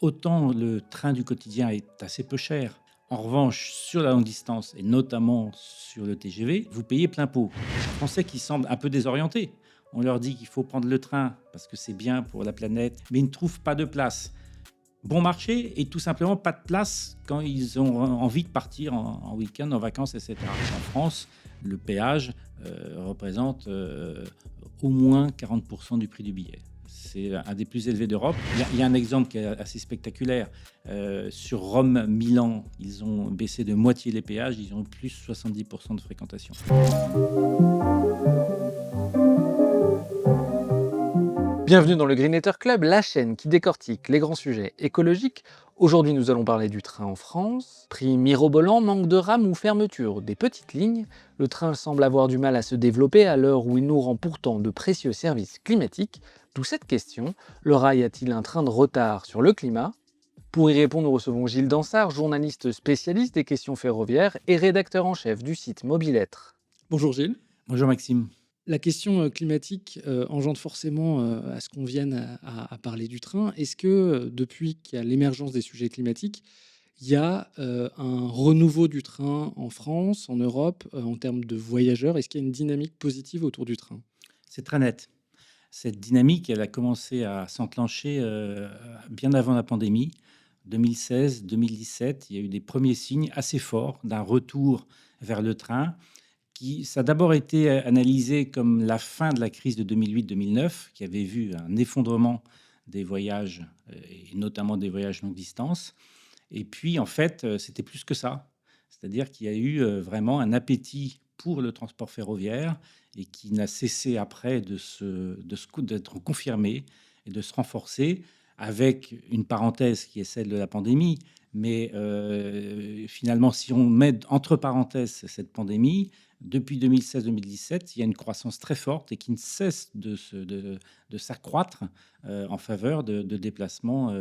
autant le train du quotidien est assez peu cher. En revanche, sur la longue distance et notamment sur le TGV, vous payez plein pot. Les Français qui semblent un peu désorientés. On leur dit qu'il faut prendre le train parce que c'est bien pour la planète, mais ils ne trouvent pas de place. Bon marché et tout simplement pas de place quand ils ont envie de partir en week-end, en vacances, etc. En France, le péage représente au moins 40% du prix du billet. C'est un des plus élevés d'Europe. Il y a un exemple qui est assez spectaculaire. Sur Rome-Milan, ils ont baissé de moitié les péages, ils ont eu plus 70% de fréquentation. Bienvenue dans le Greenetter Club, la chaîne qui décortique les grands sujets écologiques. Aujourd'hui, nous allons parler du train en France. Prix mirobolant, manque de rames ou fermeture des petites lignes. Le train semble avoir du mal à se développer à l'heure où il nous rend pourtant de précieux services climatiques. D'où cette question, le rail a-t-il un train de retard sur le climat? Pour y répondre, nous recevons Gilles Dansard, journaliste spécialiste des questions ferroviaires et rédacteur en chef du site Mobilettre. Bonjour Gilles. Bonjour Maxime. La question climatique engendre forcément à ce qu'on vienne à parler du train. Est-ce que depuis qu'il y a l'émergence des sujets climatiques, il y a un renouveau du train en France, en Europe, en termes de voyageurs? Est-ce qu'il y a une dynamique positive autour du train? C'est très net. Cette dynamique, elle a commencé à s'enclencher bien avant la pandémie. 2016, 2017, il y a eu des premiers signes assez forts d'un retour vers le train. Ça a d'abord été analysé comme la fin de la crise de 2008-2009, qui avait vu un effondrement des voyages, et notamment des voyages longue distance. Et puis, en fait, c'était plus que ça. C'est-à-dire qu'il y a eu vraiment un appétit pour le transport ferroviaire et qui n'a cessé après d'être confirmé et de se renforcer avec une parenthèse qui est celle de la pandémie. Mais finalement, si on met entre parenthèses cette pandémie, depuis 2016-2017, il y a une croissance très forte et qui ne cesse de s'accroître en faveur de déplacements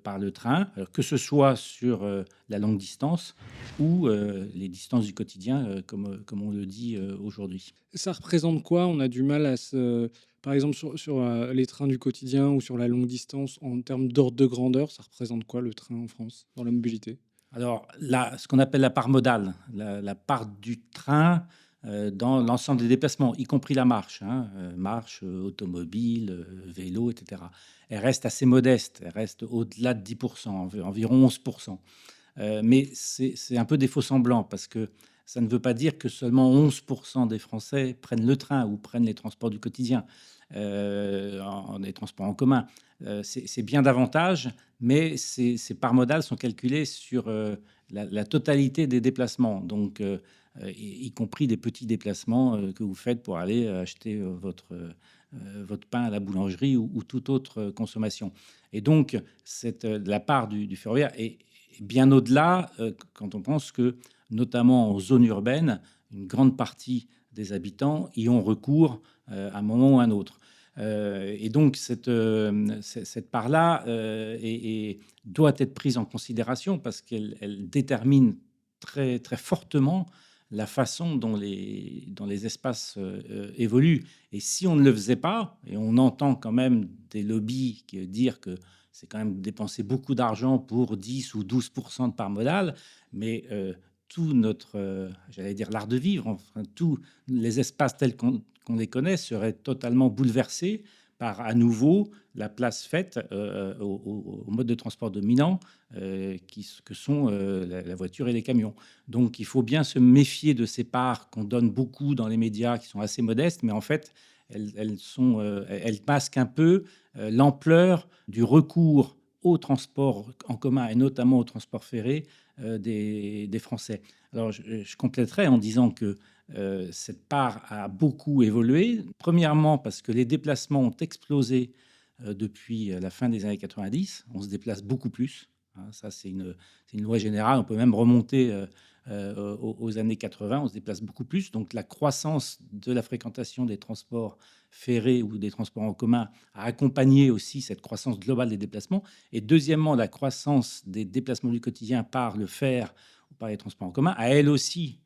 par le train, que ce soit sur la longue distance ou les distances du quotidien, comme on le dit aujourd'hui. Ça représente quoi? On a du mal à se... Par exemple, sur les trains du quotidien ou sur la longue distance, en termes d'ordre de grandeur, ça représente quoi le train en France, dans la mobilité? Alors, là, ce qu'on appelle la part modale, la part du train dans l'ensemble des déplacements, y compris la marche, hein, marche, automobile, vélo, etc. Elle reste assez modeste, elle reste au-delà de 10%, environ 11%. Mais c'est un peu des faux semblants parce que ça ne veut pas dire que seulement 11% des Français prennent le train ou prennent les transports du quotidien, les transports en commun. C'est bien davantage, mais ces parts modales sont calculées sur la totalité des déplacements, donc y compris des petits déplacements que vous faites pour aller acheter votre pain à la boulangerie ou toute autre consommation. Et donc, la part du ferroviaire est bien au-delà quand on pense que, notamment en zone urbaine, une grande partie des habitants y ont recours à un moment ou à un autre. Et donc, cette part-là doit être prise en considération parce qu'elle détermine très, très fortement la façon dont les espaces évoluent. Et si on ne le faisait pas, et on entend quand même des lobbies dire que c'est quand même dépenser beaucoup d'argent pour 10 ou 12% de part modale, mais tout notre, j'allais dire l'art de vivre, enfin, tous les espaces tels qu'on les connaît seraient totalement bouleversés par à nouveau la place faite au mode de transport dominant que sont la voiture et les camions. Donc il faut bien se méfier de ces parts qu'on donne beaucoup dans les médias qui sont assez modestes, mais en fait elles masquent un peu l'ampleur du recours au transport en commun et notamment au transport ferré des Français. Alors, je compléterai en disant que cette part a beaucoup évolué. Premièrement, parce que les déplacements ont explosé depuis la fin des années 90. On se déplace beaucoup plus. Hein, ça, c'est une loi générale. On peut même remonter aux années 80. On se déplace beaucoup plus. Donc, la croissance de la fréquentation des transports ferrés ou des transports en commun a accompagné aussi cette croissance globale des déplacements. Et deuxièmement, la croissance des déplacements du quotidien par le fer ou par les transports en commun a elle aussi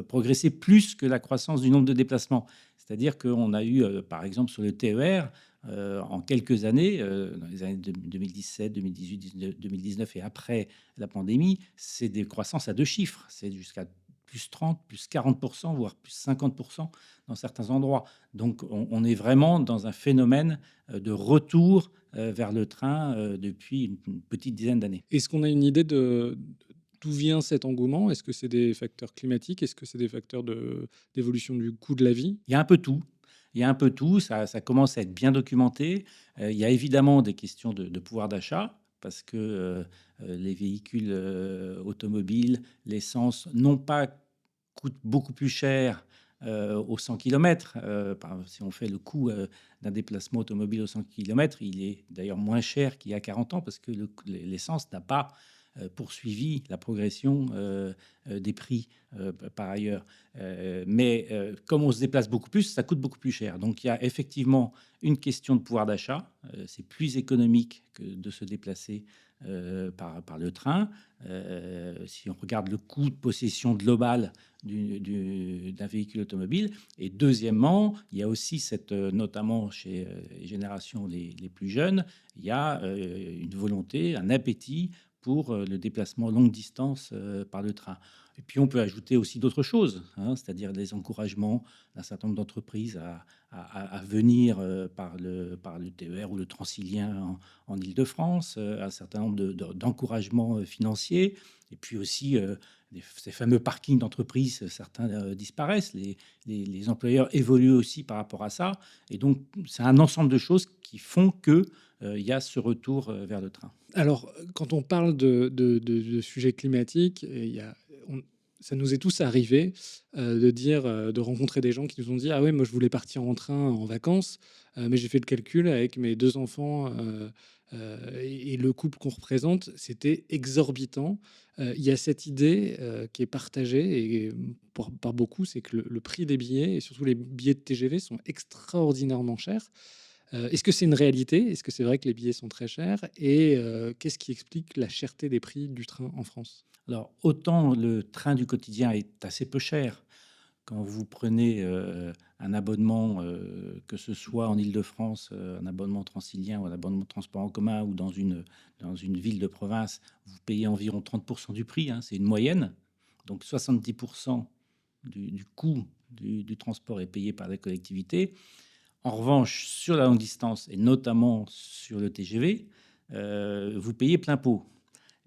progressé plus que la croissance du nombre de déplacements. C'est-à-dire qu'on a eu, par exemple, sur le TER, en quelques années, dans les années 2017, 2018, 2019 et après la pandémie, c'est des croissances à deux chiffres. C'est jusqu'à plus 30, plus 40%, voire plus 50% dans certains endroits. Donc on est vraiment dans un phénomène de retour vers le train depuis une petite dizaine d'années. Est-ce qu'on a une idée de d'où vient cet engouement? Est-ce que c'est des facteurs climatiques? Est-ce que c'est des facteurs d'évolution du coût de la vie? Il y a un peu tout. Il y a un peu tout, ça commence à être bien documenté. Il y a évidemment des questions de pouvoir d'achat parce que, les véhicules, automobiles, l'essence non pas coûte beaucoup plus cher, aux 100 kilomètres. Si on fait le coût, d'un déplacement automobile aux 100 kilomètres, il est d'ailleurs moins cher qu'il y a 40 ans parce que l'essence n'a pas, poursuivi la progression, des prix, par ailleurs. Mais comme on se déplace beaucoup plus, ça coûte beaucoup plus cher. Donc il y a effectivement une question de pouvoir d'achat. C'est plus économique que de se déplacer par le train. Si on regarde le coût de possession global d'un véhicule automobile. Et deuxièmement, il y a aussi cette, notamment chez les générations les plus jeunes, il y a une volonté, un appétit pour le déplacement longue distance par le train. Et puis on peut ajouter aussi d'autres choses, hein, c'est-à-dire les encouragements d'un certain nombre d'entreprises à venir par le TER ou le Transilien en Île-de-France, un certain nombre d'encouragements financiers, et puis aussi ces fameux parkings d'entreprises, certains disparaissent, les employeurs évoluent aussi par rapport à ça, et donc c'est un ensemble de choses qui font que il y a ce retour vers le train. Alors, quand on parle de sujets climatiques, il y a on ça nous est tous arrivé, de dire, de rencontrer des gens qui nous ont dit: «Ah ouais, moi je voulais partir en train en vacances, mais j'ai fait le calcul avec mes 2 enfants, et le couple qu'on représente, c'était exorbitant». Il y a cette idée, qui est partagée et par beaucoup, c'est que le prix des billets et surtout les billets de TGV sont extraordinairement chers. Est-ce que c'est une réalité? Est-ce que c'est vrai que les billets sont très chers? Et qu'est-ce qui explique la cherté des prix du train en France? Alors, autant le train du quotidien est assez peu cher. Quand vous prenez un abonnement, que ce soit en Île-de-France, un abonnement transilien ou un abonnement de transport en commun ou dans une ville de province, vous payez environ 30% du prix, hein, c'est une moyenne. Donc 70% du coût du transport est payé par la collectivité. En revanche, sur la longue distance et notamment sur le TGV, vous payez plein pot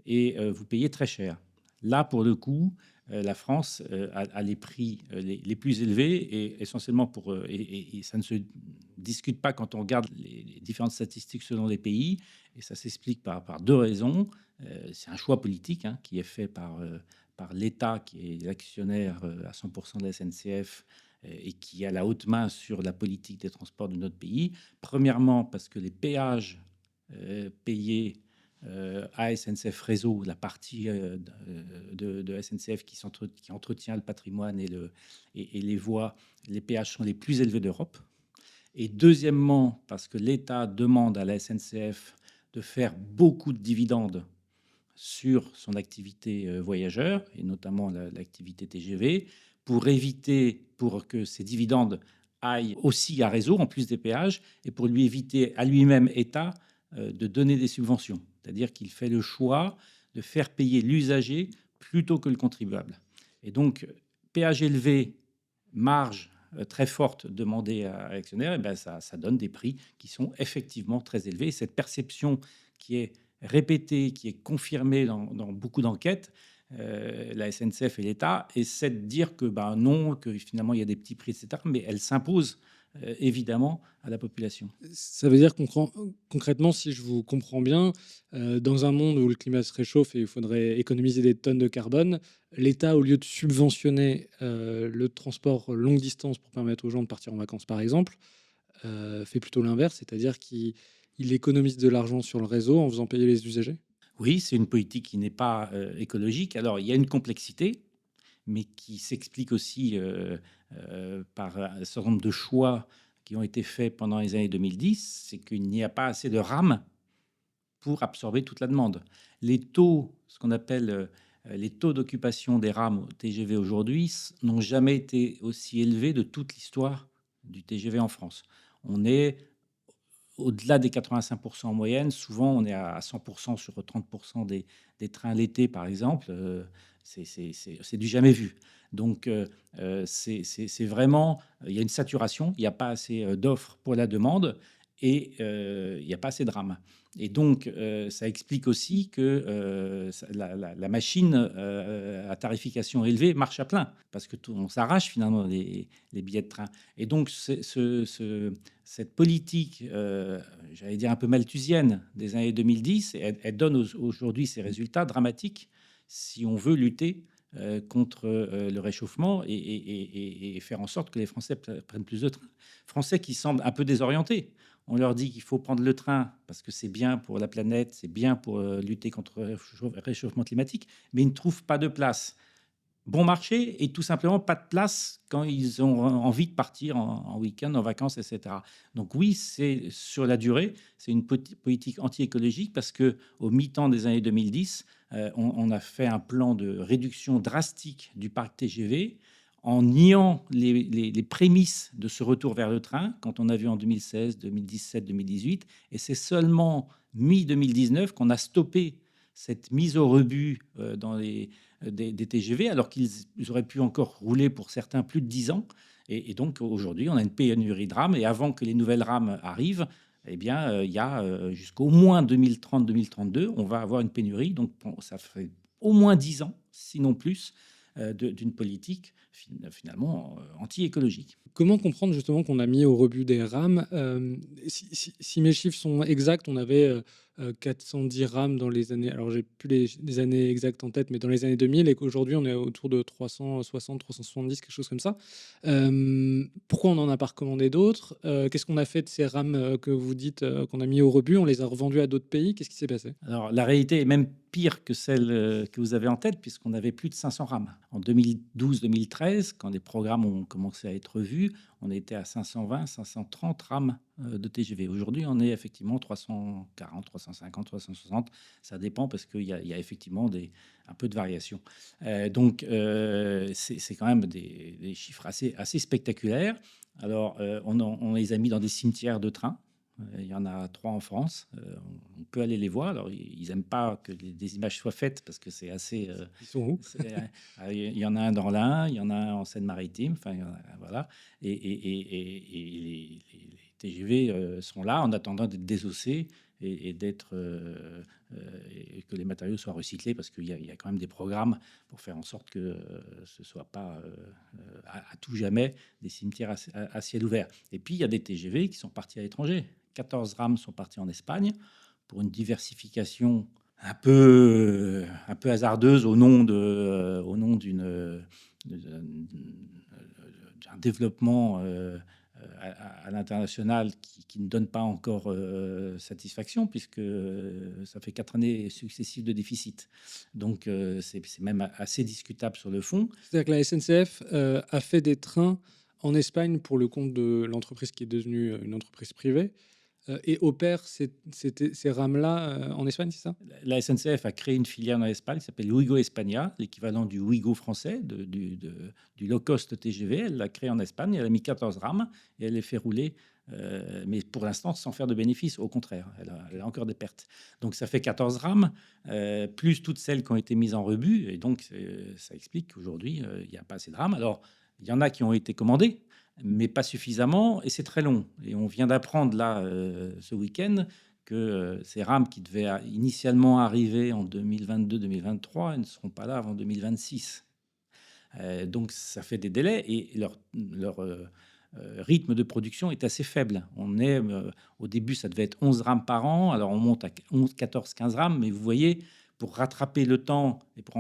et vous payez très cher. Là, pour le coup, la France a les prix les plus élevés et essentiellement et ça ne se discute pas quand on regarde les différentes statistiques selon les pays et ça s'explique par deux raisons. C'est un choix politique hein, qui est fait par l'État qui est l'actionnaire à 100% de la SNCF et qui a la haute main sur la politique des transports de notre pays. Premièrement, parce que les péages payés à SNCF Réseau, la partie de SNCF qui entretient le patrimoine et les voies, les péages sont les plus élevés d'Europe. Et deuxièmement, parce que l'État demande à la SNCF de faire beaucoup de dividendes sur son activité voyageur, et notamment l'activité TGV, pour que ces dividendes aillent aussi à Réseau, en plus des péages, et pour lui éviter à lui-même, État, de donner des subventions. C'est-à-dire qu'il fait le choix de faire payer l'usager plutôt que le contribuable. Et donc, péage élevé, marge très forte demandée à l'actionnaire, et ben ça donne des prix qui sont effectivement très élevés. Et cette perception qui est répétée, qui est confirmée dans beaucoup d'enquêtes, la SNCF et l'État essaient de dire que ben non, que finalement il y a des petits prix, etc. Mais elle s'impose évidemment à la population. Ça veut dire concrètement, si je vous comprends bien, dans un monde où le climat se réchauffe et il faudrait économiser des tonnes de carbone, l'État, au lieu de subventionner, le transport longue distance pour permettre aux gens de partir en vacances, par exemple, fait plutôt l'inverse, c'est-à-dire qu'il économise de l'argent sur le réseau en faisant payer les usagers? Oui, c'est une politique qui n'est pas écologique. Alors, il y a une complexité, mais qui s'explique aussi par un certain nombre de choix qui ont été faits pendant les années 2010. C'est qu'il n'y a pas assez de rames pour absorber toute la demande. Les taux, ce qu'on appelle les taux d'occupation des rames TGV aujourd'hui, n'ont jamais été aussi élevés de toute l'histoire du TGV en France. On est au-delà des 85% en moyenne. Souvent, on est à 100% sur 30% des trains l'été, par exemple. C'est du jamais vu. Donc, c'est vraiment, il y a une saturation, il n'y a pas assez d'offres pour la demande et il n'y a pas assez de rames. Et donc, ça explique aussi que la machine à tarification élevée marche à plein parce que on s'arrache finalement les billets de train. Et donc, cette politique, j'allais dire un peu malthusienne des années 2010, elle donne aujourd'hui ces résultats dramatiques si on veut lutter contre le réchauffement et faire en sorte que les Français prennent plus de train. Français qui semblent un peu désorientés. On leur dit qu'il faut prendre le train parce que c'est bien pour la planète, c'est bien pour lutter contre le réchauffement climatique, mais ils ne trouvent pas de place. Bon marché et tout simplement pas de place quand ils ont envie de partir en week-end, en vacances, etc. Donc oui, c'est sur la durée, c'est une politique anti-écologique parce que au mi-temps des années 2010, on a fait un plan de réduction drastique du parc TGV en niant les prémices de ce retour vers le train, quand on a vu en 2016, 2017, 2018. Et c'est seulement mi-2019 qu'on a stoppé cette mise au rebut dans des TGV, alors qu'ils auraient pu encore rouler pour certains plus de 10 ans. Et donc aujourd'hui, on a une pénurie de rames. Et avant que les nouvelles rames arrivent, eh bien, il y a jusqu'au moins 2030-2032, on va avoir une pénurie. Donc ça fait au moins 10 ans, sinon plus, d'une politique finalement anti-écologique. Comment comprendre justement qu'on a mis au rebut des rames? Si mes chiffres sont exacts, on avait 410 rames dans les années, alors j'ai plus les années exactes en tête, mais dans les années 2000, et qu'aujourd'hui on est autour de 360, 370, quelque chose comme ça. Pourquoi on n'en a pas recommandé d'autres? Qu'est-ce qu'on a fait de ces rames que vous dites qu'on a mis au rebut? On les a revendues à d'autres pays? Qu'est-ce qui s'est passé? Alors, la réalité est même pire que celle que vous avez en tête, puisqu'on avait plus de 500 rames. En 2012-2013, quand les programmes ont commencé à être vus, on était à 520, 530 rames de TGV. Aujourd'hui, on est effectivement 340, 350, 360. Ça dépend parce qu'il y a effectivement un peu de variation. Donc, c'est quand même des chiffres assez spectaculaires. Alors, on les a mis dans des cimetières de trains. Il y en a 3 en France. On peut aller les voir. Alors, ils n'aiment pas que des images soient faites parce que c'est assez. Ils sont où? Il y en a un dans l'Ain, il y en a un en Seine-Maritime. Enfin, voilà. Les TGV sont là en attendant d'être désossés et que les matériaux soient recyclés parce qu'il y a quand même des programmes pour faire en sorte que ce ne soit pas à tout jamais des cimetières à ciel ouvert. Et puis, il y a des TGV qui sont partis à l'étranger. 14 rames sont partis en Espagne pour une diversification un peu hasardeuse au nom d'un développement à l'international qui ne donne pas encore satisfaction puisque ça fait 4 années successives de déficit. Donc c'est même assez discutable sur le fond. C'est-à-dire que la SNCF a fait des trains en Espagne pour le compte de l'entreprise qui est devenue une entreprise privée et opère ces rames-là en Espagne, c'est ça? La SNCF a créé une filiale en Espagne qui s'appelle Ouigo España, l'équivalent du Ouigo français, du low-cost TGV. Elle l'a créé en Espagne, elle a mis 14 rames et elle les fait rouler, mais pour l'instant sans faire de bénéfices. Au contraire, elle a encore des pertes. Donc ça fait 14 rames, plus toutes celles qui ont été mises en rebut. Et donc ça explique qu'aujourd'hui, il n'y a pas assez de rames. Alors, il y en a qui ont été commandées, mais pas suffisamment, et c'est très long. Et on vient d'apprendre là, ce week-end, que ces rames qui devaient initialement arriver en 2022-2023, elles ne seront pas là avant 2026. Donc ça fait des délais et leur rythme de production est assez faible. On est au début, ça devait être 11 rames par an, alors on monte à 11, 14, 15 rames, mais vous voyez, pour rattraper le temps et pour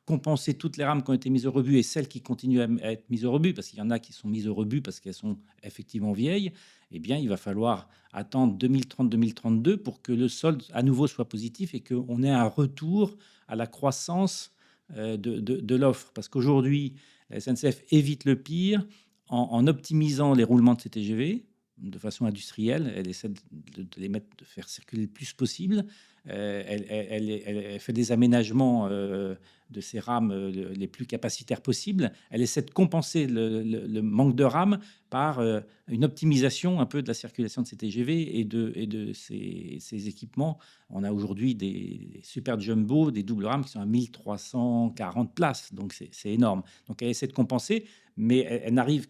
compenser toutes les rames qui ont été mises au rebut et celles qui continuent à être mises au rebut, parce qu'il y en a qui sont mises au rebut parce qu'elles sont effectivement vieilles, eh bien, il va falloir attendre 2030-2032 pour que le solde à nouveau soit positif et qu'on ait un retour à la croissance de l'offre. Parce qu'aujourd'hui, la SNCF évite le pire en optimisant les roulements de ces TGV de façon industrielle. Elle essaie de les mettre, de faire circuler le plus possible. Elle fait des aménagements de ces rames les plus capacitaires possibles. Elle essaie de compenser le manque de rames par une optimisation un peu de la circulation de ces TGV et de ces équipements. On a aujourd'hui des super jumbo, des doubles rames qui sont à 1340 places, donc c'est énorme. Donc elle essaie de compenser, mais elle n'arrive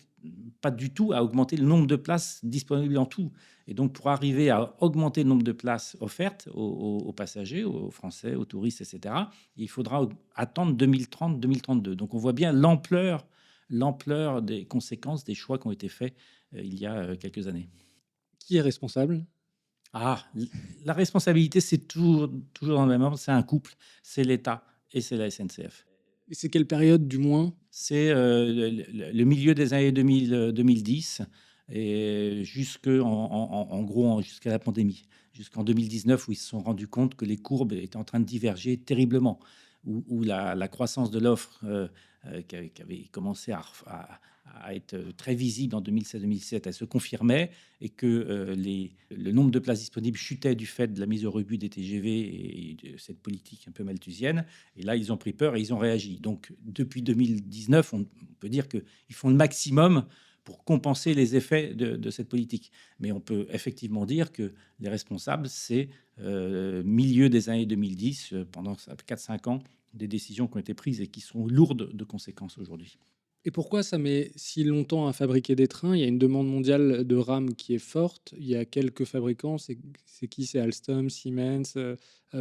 pas du tout à augmenter le nombre de places disponibles en tout. Et donc, pour arriver à augmenter le nombre de places offertes aux passagers, aux Français, aux touristes, etc., il faudra attendre 2030-2032. Donc, on voit bien l'ampleur des conséquences des choix qui ont été faits il y a quelques années. Qui est responsable? Ah, la responsabilité, c'est toujours dans le même ordre, c'est un couple, c'est l'État et c'est la SNCF. Et c'est quelle période, du moins? C'est le milieu des années 2010 et en gros, jusqu'à la pandémie, jusqu'en 2019 où ils se sont rendus compte que les courbes étaient en train de diverger terriblement, où la croissance de l'offre qui avait commencé à être très visible en 2016-2017, elle se confirmait et que le nombre de places disponibles chutait du fait de la mise au rebut des TGV et de cette politique un peu malthusienne. Et là, ils ont pris peur et ils ont réagi. Donc, depuis 2019, on peut dire qu'ils font le maximum pour compenser les effets de cette politique. Mais on peut effectivement dire que les responsables, c'est milieu des années 2010, pendant 4-5 ans, des décisions qui ont été prises et qui sont lourdes de conséquences aujourd'hui. Et pourquoi ça met si longtemps à fabriquer des trains? Il y a une demande mondiale de rames qui est forte. Il y a quelques fabricants. C'est qui? C'est Alstom, Siemens.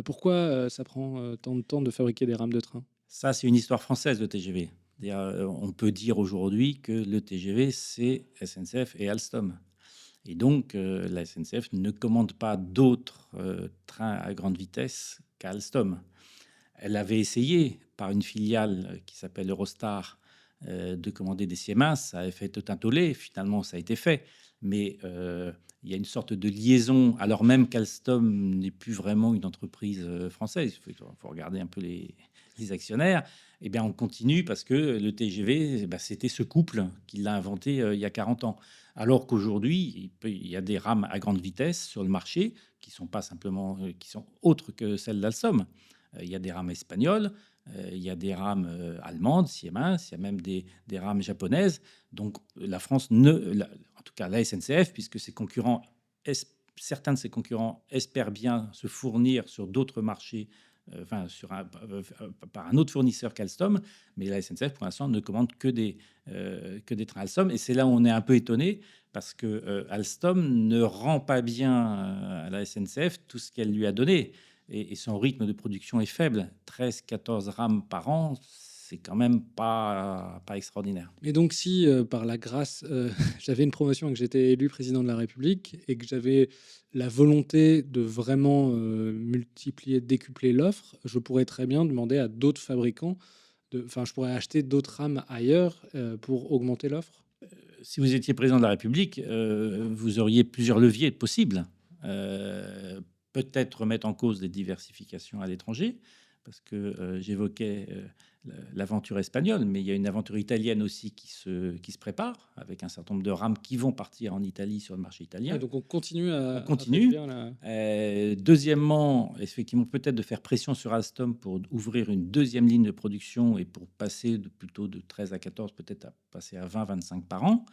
Pourquoi ça prend tant de temps de fabriquer des rames de train? Ça, c'est une histoire française, le TGV. On peut dire aujourd'hui que le TGV, c'est SNCF et Alstom. Et donc, la SNCF ne commande pas d'autres trains à grande vitesse qu'Alstom. Elle avait essayé, par une filiale qui s'appelle Eurostar, de commander des Siemens. Ça avait fait tout un tollé. Finalement, ça a été fait. Mais il y a une sorte de liaison, alors même qu'Alstom n'est plus vraiment une entreprise française. Il faut regarder un peu les actionnaires. Eh bien, on continue parce que le TGV, eh ben, c'était ce couple qui l'a inventé il y a 40 ans. Alors qu'aujourd'hui, il y a des rames à grande vitesse sur le marché qui sont pas simplement, qui sont autres que celles d'Alstom. Il y a des rames espagnoles, il y a des rames allemandes, Siemens, il y a même des rames japonaises. Donc la France en tout cas la SNCF, puisque certains de ses concurrents espèrent bien se fournir sur d'autres marchés, par un autre fournisseur qu'Alstom, mais la SNCF pour l'instant ne commande que des trains Alstom. Et c'est là où on est un peu étonné parce que Alstom ne rend pas bien à la SNCF tout ce qu'elle lui a donné. Et son rythme de production est faible. 13-14 rames par an, c'est quand même pas extraordinaire. Et donc, si par la grâce, j'avais une promotion et que j'étais élu président de la République et que j'avais la volonté de vraiment multiplier, décupler l'offre, je pourrais très bien demander à d'autres fabricants, enfin, je pourrais acheter d'autres rames ailleurs pour augmenter l'offre. Si vous étiez président de la République, vous auriez plusieurs leviers possibles. Peut-être remettre en cause des diversifications à l'étranger, parce que j'évoquais l'aventure espagnole, mais il y a une aventure italienne aussi qui se prépare, avec un certain nombre de rames qui vont partir en Italie sur le marché italien. Ah, donc on continue On à continue. réduire la... Deuxièmement, effectivement, peut-être de faire pression sur Alstom pour ouvrir une deuxième ligne de production et pour passer plutôt de 13 à 14, peut-être à passer à 20-25 par an.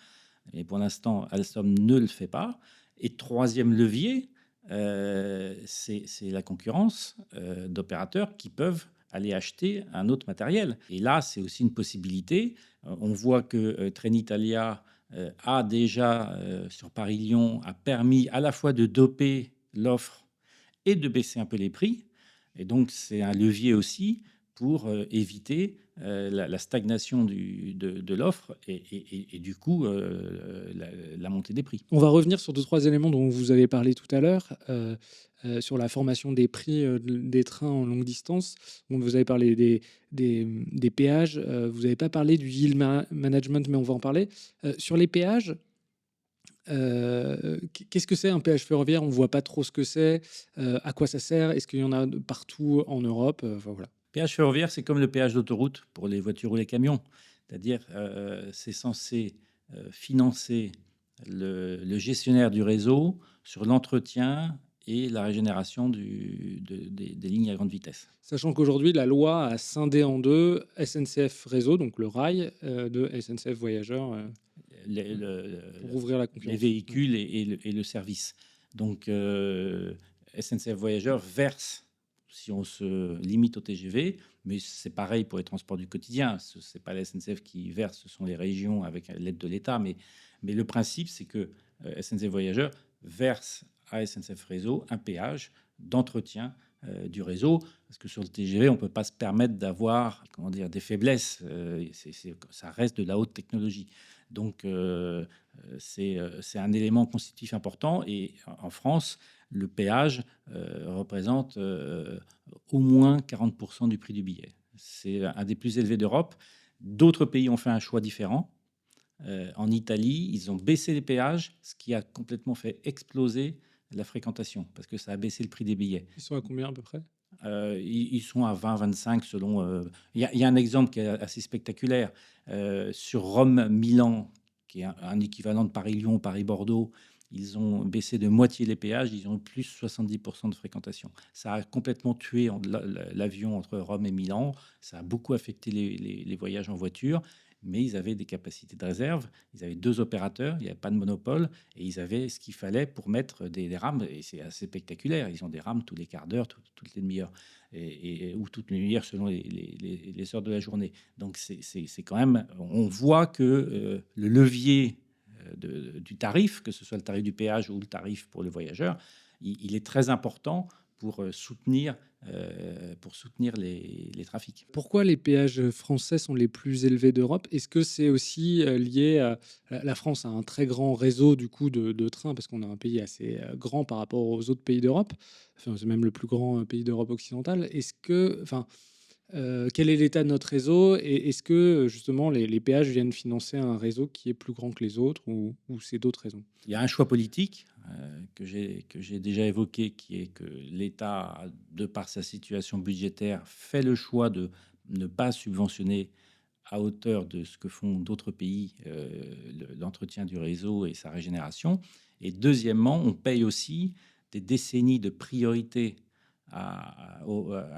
Et pour l'instant, Alstom ne le fait pas. Et troisième levier, c'est la concurrence d'opérateurs qui peuvent aller acheter un autre matériel. Et là, c'est aussi une possibilité. On voit que Trenitalia a déjà, sur Paris-Lyon, a permis à la fois de doper l'offre et de baisser un peu les prix. Et donc, c'est un levier aussi pour éviter la stagnation de l'offre et du coup la montée des prix. On va revenir sur 2-3 éléments dont vous avez parlé tout à l'heure, sur la formation des prix, des trains en longue distance. Donc vous avez parlé des péages, vous n'avez pas parlé du yield management, mais on va en parler. Sur les péages, qu'est-ce que c'est un péage ferroviaire? On ne voit pas trop ce que c'est, à quoi ça sert? Est-ce qu'il y en a partout en Europe? Enfin voilà. Péage ferroviaire, c'est comme le péage d'autoroute pour les voitures ou les camions. C'est-à-dire, c'est censé financer le gestionnaire du réseau sur l'entretien et la régénération des lignes à grande vitesse. Sachant qu'aujourd'hui, la loi a scindé en deux SNCF Réseau, donc le rail, de SNCF Voyageurs, Les, pour ouvrir la les concurrence. véhicules et le service. Donc, SNCF Voyageurs verse, si on se limite au TGV, mais c'est pareil pour les transports du quotidien. Ce n'est pas la SNCF qui verse, ce sont les régions avec l'aide de l'État. Mais le principe, c'est que SNCF Voyageurs verse à SNCF Réseau un péage d'entretien du réseau, parce que sur le TGV, on ne peut pas se permettre d'avoir, comment dire, des faiblesses. Ça reste de la haute technologie. Donc, c'est un élément constitutif important. Et en France, le péage représente au moins 40% du prix du billet. C'est un des plus élevés d'Europe. D'autres pays ont fait un choix différent. En Italie, ils ont baissé les péages, ce qui a complètement fait exploser la fréquentation, parce que ça a baissé le prix des billets. Ils sont à combien à peu près? Ils sont à 20-25 selon. Il y a un exemple qui est assez spectaculaire. Sur Rome-Milan, qui est un équivalent de Paris-Lyon, Paris-Bordeaux, ils ont baissé de moitié les péages, ils ont plus 70% de fréquentation. Ça a complètement tué l'avion entre Rome et Milan, ça a beaucoup affecté les voyages en voiture, mais ils avaient des capacités de réserve, ils avaient 2 opérateurs, il n'y avait pas de monopole, et ils avaient ce qu'il fallait pour mettre des rames, et c'est assez spectaculaire, ils ont des rames tous les quarts d'heure, toutes les demi-heures, ou toutes les demi-heures selon les heures de la journée. Donc c'est quand même, on voit que le levier du tarif, que ce soit le tarif du péage ou le tarif pour les voyageurs, il est très important pour soutenir les trafics. Pourquoi les péages français sont les plus élevés d'Europe? Est-ce que c'est aussi lié à la France a un très grand réseau du coup de trains parce qu'on a un pays assez grand par rapport aux autres pays d'Europe. Enfin, c'est même le plus grand pays d'Europe occidentale. Est-ce que, enfin, quel est l'état de notre réseau et est-ce que justement les péages viennent financer un réseau qui est plus grand que les autres ou c'est d'autres raisons? Il y a un choix politique que j'ai déjà évoqué, qui est que l'État, de par sa situation budgétaire, fait le choix de ne pas subventionner à hauteur de ce que font d'autres pays l'entretien du réseau et sa régénération. Et deuxièmement, on paye aussi des décennies de priorité à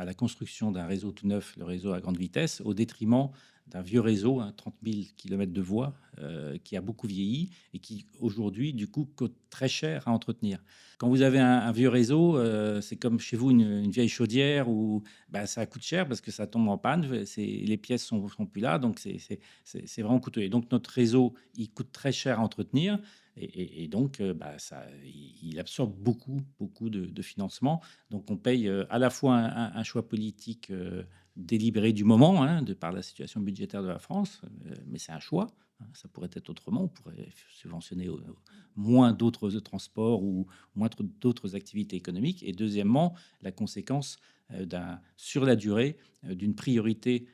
la construction d'un réseau tout neuf, le réseau à grande vitesse, au détriment d'un vieux réseau, 30 000 km de voies, qui a beaucoup vieilli et qui aujourd'hui, du coup, coûte très cher à entretenir. Quand vous avez un vieux réseau, c'est comme chez vous une vieille chaudière où ça coûte cher parce que ça tombe en panne, les pièces sont plus là, donc c'est vraiment coûteux. Et donc notre réseau, il coûte très cher à entretenir. Et donc, il absorbe beaucoup de financement. Donc, on paye à la fois un choix politique délibéré du moment, de par la situation budgétaire de la France, mais c'est un choix. Ça pourrait être autrement. On pourrait subventionner moins d'autres transports ou moins d'autres activités économiques. Et deuxièmement, la conséquence sur la durée d'une priorité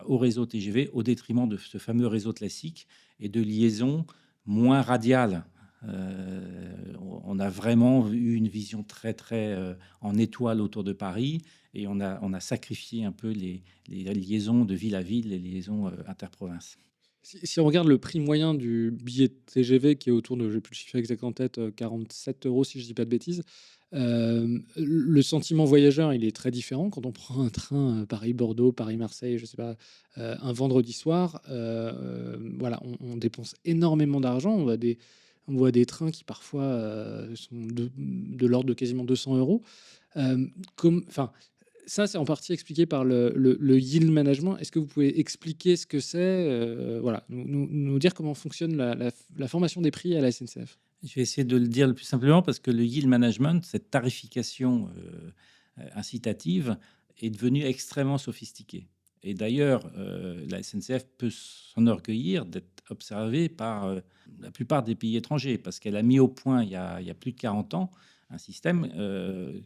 au réseau TGV au détriment de ce fameux réseau classique et de liaisons moins radial. On a vraiment eu une vision très en étoile autour de Paris et on a sacrifié un peu les liaisons de ville à ville, les liaisons interprovinces. Si on regarde le prix moyen du billet de TGV qui est autour de, j'ai plus le chiffre exact en tête, 47 € si je dis pas de bêtises, le sentiment voyageur, il est très différent quand on prend un train, Paris-Bordeaux, Paris-Marseille, je sais pas, un vendredi soir, voilà, on dépense énormément d'argent. On voit des trains qui parfois, sont de l'ordre de quasiment 200 €. Enfin, ça, c'est en partie expliqué par le yield management. Est-ce que vous pouvez expliquer ce que c'est, voilà, nous dire comment fonctionne la formation des prix à la SNCF? Je vais essayer de le dire le plus simplement parce que le yield management, cette tarification incitative, est devenue extrêmement sophistiquée. Et d'ailleurs, la SNCF peut s'enorgueillir d'être observée par la plupart des pays étrangers parce qu'elle a mis au point il y a plus de 40 ans un système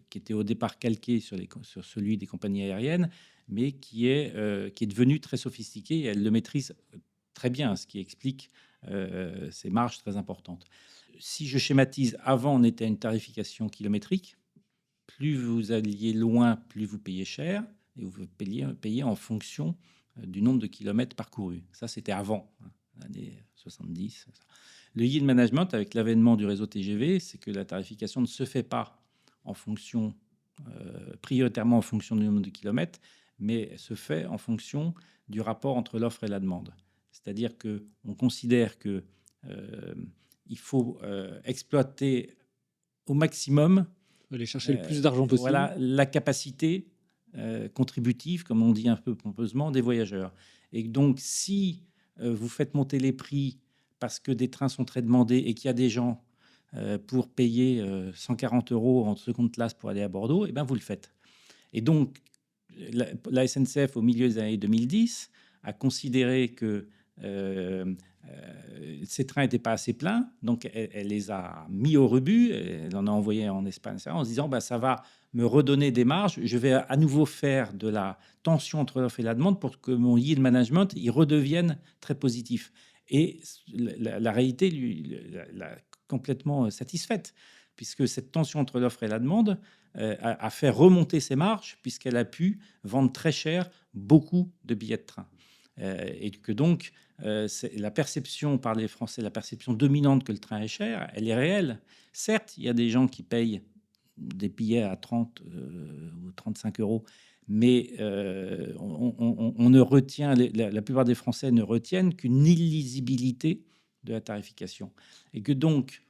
qui était au départ calqué sur celui des compagnies aériennes, mais qui est devenu très sophistiqué et elle le maîtrise très bien, ce qui explique ces marges très importantes. Si je schématise, avant, on était à une tarification kilométrique. Plus vous alliez loin, plus vous payez cher. Et vous payez en fonction du nombre de kilomètres parcourus. Ça, c'était avant, années 70. Le yield management, avec l'avènement du réseau TGV, c'est que la tarification ne se fait pas en fonction, prioritairement en fonction du nombre de kilomètres, mais elle se fait en fonction du rapport entre l'offre et la demande. C'est-à-dire qu'on considère que il faut exploiter au maximum Aller chercher le plus d'argent possible. voilà, la capacité contributive, comme on dit un peu pompeusement, des voyageurs. Et donc, si vous faites monter les prix parce que des trains sont très demandés et qu'il y a des gens pour payer 140 euros en seconde classe pour aller à Bordeaux, eh ben vous le faites. Et donc, la SNCF, au milieu des années 2010, a considéré que ces trains n'étaient pas assez pleins, donc elle les a mis au rebut, elle en a envoyé en Espagne, en se disant bah, ça va me redonner des marges, je vais à nouveau faire de la tension entre l'offre et la demande pour que mon yield management il redevienne très positif. Et la réalité l'a complètement satisfaite, puisque cette tension entre l'offre et la demande a fait remonter ses marges, puisqu'elle a pu vendre très cher beaucoup de billets de train. Et que donc, la perception par les Français, la perception dominante que le train est cher, elle est réelle. Certes, il y a des gens qui payent des billets à 30 ou 35 euros, mais on ne retient, la plupart des Français ne retiennent qu'une illisibilité de la tarification. Et que donc,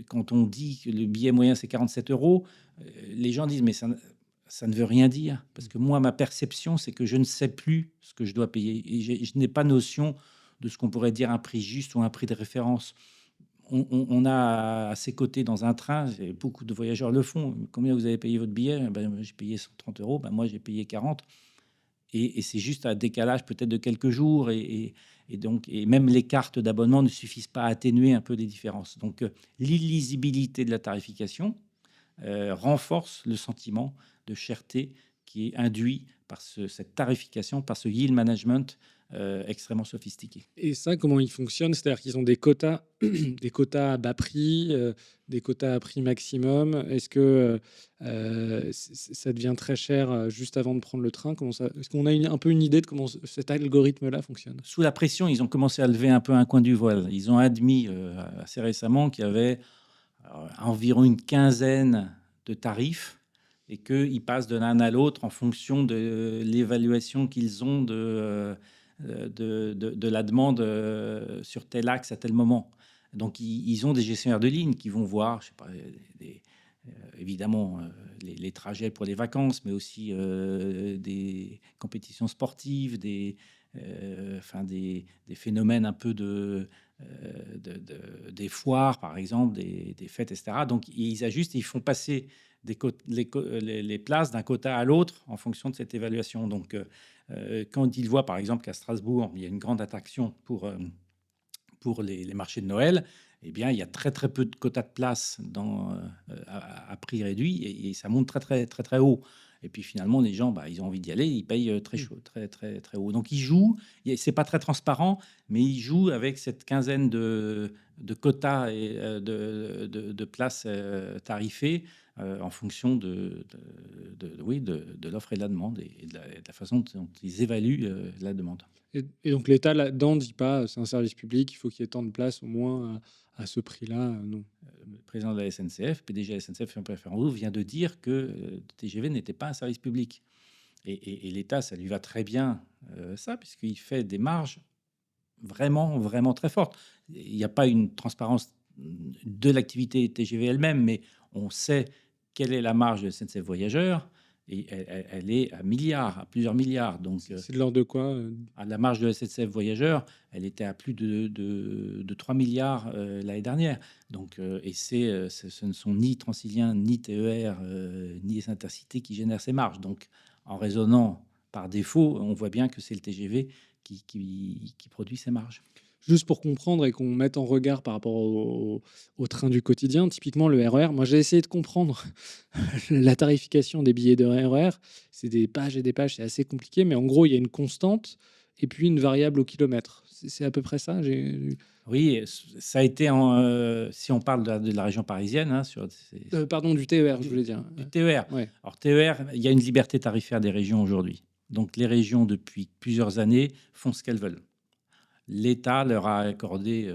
quand on dit que le billet moyen c'est 47 euros, les gens disent mais ça ne veut rien dire, parce que moi, ma perception, c'est que je ne sais plus ce que je dois payer. Et je n'ai pas notion de ce qu'on pourrait dire un prix juste ou un prix de référence. On a à ses côtés dans un train, et beaucoup de voyageurs le font. Combien vous avez payé votre billet? Ben, j'ai payé 130 euros, ben, moi j'ai payé 40. Et c'est juste un décalage peut-être de quelques jours. Et même les cartes d'abonnement ne suffisent pas à atténuer un peu les différences. Donc l'illisibilité de la tarification renforce le sentiment de cherté qui est induit par cette tarification, par ce yield management extrêmement sophistiqué. Et ça, comment ils fonctionnent? C'est-à-dire qu'ils ont des quotas, des quotas à bas prix, des quotas à prix maximum. Est-ce que ça devient très cher juste avant de prendre le train? Est-ce qu'on a un peu une idée de comment cet algorithme-là fonctionne? Sous la pression, ils ont commencé à lever un peu un coin du voile. Ils ont admis assez récemment qu'il y avait environ une quinzaine de tarifs et qu'ils passent de l'un à l'autre en fonction de l'évaluation qu'ils ont de la demande sur tel axe à tel moment. Donc, ils ont des gestionnaires de ligne qui vont voir, je sais pas, évidemment, les trajets pour les vacances, mais aussi des compétitions sportives, des phénomènes un peu des foires, par exemple, des fêtes, etc. Donc, ils ajustent et ils font passer les places d'un quota à l'autre en fonction de cette évaluation. Donc, quand ils voient, par exemple, qu'à Strasbourg, il y a une grande attraction pour les marchés de Noël, eh bien, il y a très, très peu de quotas de places à prix réduit et ça monte très, très, très, très haut. Et puis finalement, les gens, bah, ils ont envie d'y aller, ils payent très chaud, très, très, très haut. Donc, ils jouent, c'est pas très transparent, mais ils jouent avec cette quinzaine de quotas et de places tarifées en fonction oui, de l'offre et de la demande et de la façon dont ils évaluent la demande. Et donc l'État là-dedans dit pas c'est un service public, il faut qu'il y ait tant de places au moins à ce prix-là, non. Le président de la SNCF, PDG de la SNCF, Jean-Pierre Ferrand, vient de dire que le TGV n'était pas un service public. Et l'État, ça lui va très bien, ça, puisqu'il fait des marges vraiment, vraiment très fortes. Il n'y a pas une transparence de l'activité TGV elle-même, mais on sait quelle est la marge de SNCF Voyageurs. Et elle est à milliards, à plusieurs milliards. Donc, C'est de l'ordre de quoi à la marge de SNCF Voyageurs, elle était à plus de 3 milliards l'année dernière. Donc, et ce ne sont ni Transilien, ni TER, ni les Intercités qui génèrent ces marges. Donc, en raisonnant par défaut, on voit bien que c'est le TGV qui produit ces marges. Juste pour comprendre et qu'on mette en regard par rapport au train du quotidien, typiquement le RER, moi j'ai essayé de comprendre la tarification des billets de RER. C'est des pages et des pages, c'est assez compliqué, mais en gros, il y a une constante et puis une variable au kilomètre. C'est à peu près ça. Oui, ça a été, si on parle de la région parisienne, hein, Pardon, du TER, je voulais dire. Du TER. Ouais. Alors, TER, il y a une liberté tarifaire des régions aujourd'hui. Donc, les régions, depuis plusieurs années, font ce qu'elles veulent. l'État leur a accordé,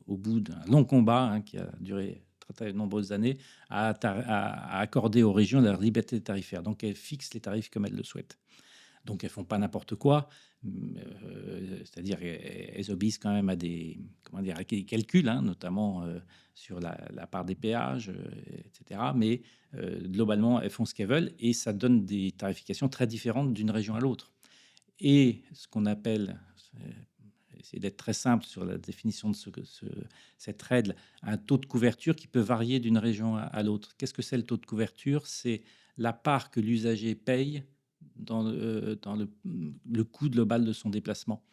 au bout d'un long combat, hein, qui a duré très, très nombreuses années, a accordé aux régions leur liberté tarifaire. Donc elles fixent les tarifs comme elles le souhaitent. Donc elles font pas n'importe quoi, c'est-à-dire elles obéissent quand même à des, comment dire, à des calculs, hein, notamment sur la part des péages, etc. Mais globalement, elles font ce qu'elles veulent et ça donne des tarifications très différentes d'une région à l'autre. Et ce qu'on appelle, essayer d'être très simple sur la définition de cette règle, un taux de couverture qui peut varier d'une région à l'autre. Qu'est-ce que c'est le taux de couverture? C'est la part que l'usager paye dans le coût global de son déplacement.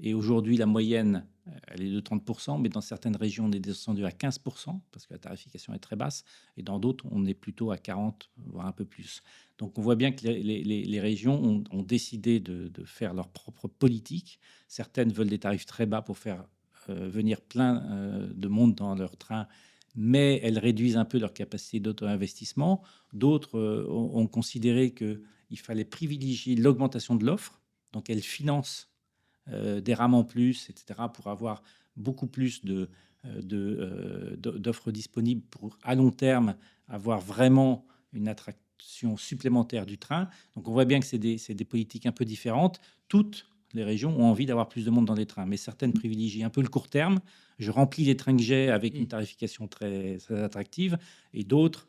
Et aujourd'hui, la moyenne, elle est de 30%, mais dans certaines régions, on est descendu à 15%, parce que la tarification est très basse, et dans d'autres, on est plutôt à 40, voire un peu plus. Donc on voit bien que les régions ont décidé de faire leur propre politique. Certaines veulent des tarifs très bas pour faire venir plein de monde dans leur train, mais elles réduisent un peu leur capacité d'auto-investissement. D'autres ont considéré qu'il fallait privilégier l'augmentation de l'offre, donc elles financent des rames en plus, etc., pour avoir beaucoup plus d'offres disponibles pour, à long terme, avoir vraiment une attraction supplémentaire du train. Donc on voit bien que c'est des politiques un peu différentes. Toutes les régions ont envie d'avoir plus de monde dans les trains, mais certaines privilégient un peu le court terme. Je remplis les trains que j'ai avec une tarification très, très attractive, et d'autres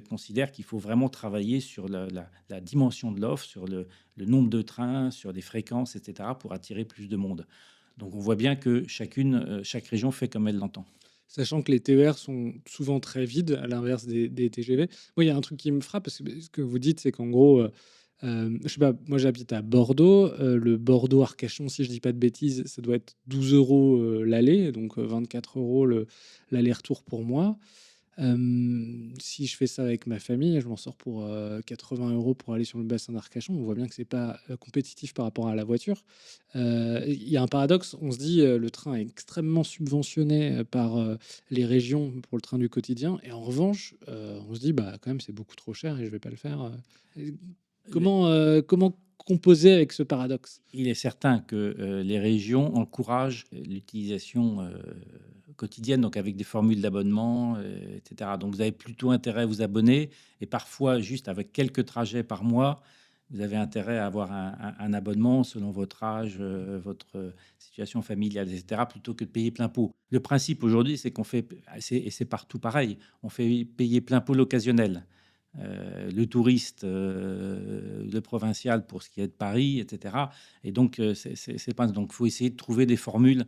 considèrent qu'il faut vraiment travailler sur la dimension de l'offre, sur le nombre de trains, sur les fréquences, etc., pour attirer plus de monde. Donc on voit bien que chaque région fait comme elle l'entend. Sachant que les TER sont souvent très vides, à l'inverse des TGV. Moi, il y a un truc qui me frappe, parce que ce que vous dites, c'est qu'en gros, je sais pas, moi j'habite à Bordeaux, le Bordeaux-Arcachon, si je dis pas de bêtises, ça doit être 12 euros l'aller, donc 24 euros l'aller-retour pour moi. Si je fais ça avec ma famille, je m'en sors pour 80 euros pour aller sur le bassin d'Arcachon. On voit bien que c'est pas compétitif par rapport à la voiture. Il y a un paradoxe, on se dit le train est extrêmement subventionné par les régions pour le train du quotidien, et en revanche, on se dit bah quand même c'est beaucoup trop cher et je vais pas le faire. Et comment composer avec ce paradoxe? Il est certain que les régions encouragent l'utilisation quotidienne, donc avec des formules d'abonnement, etc. Donc vous avez plutôt intérêt à vous abonner, et parfois juste avec quelques trajets par mois, vous avez intérêt à avoir un abonnement selon votre âge, votre situation familiale, etc., plutôt que de payer plein pot. Le principe aujourd'hui, c'est qu'on fait, et c'est partout pareil, on fait payer plein pot l'occasionnel. Le touriste, le provincial pour ce qui est de Paris, etc. Et donc, c'est pas, donc, faut essayer de trouver des formules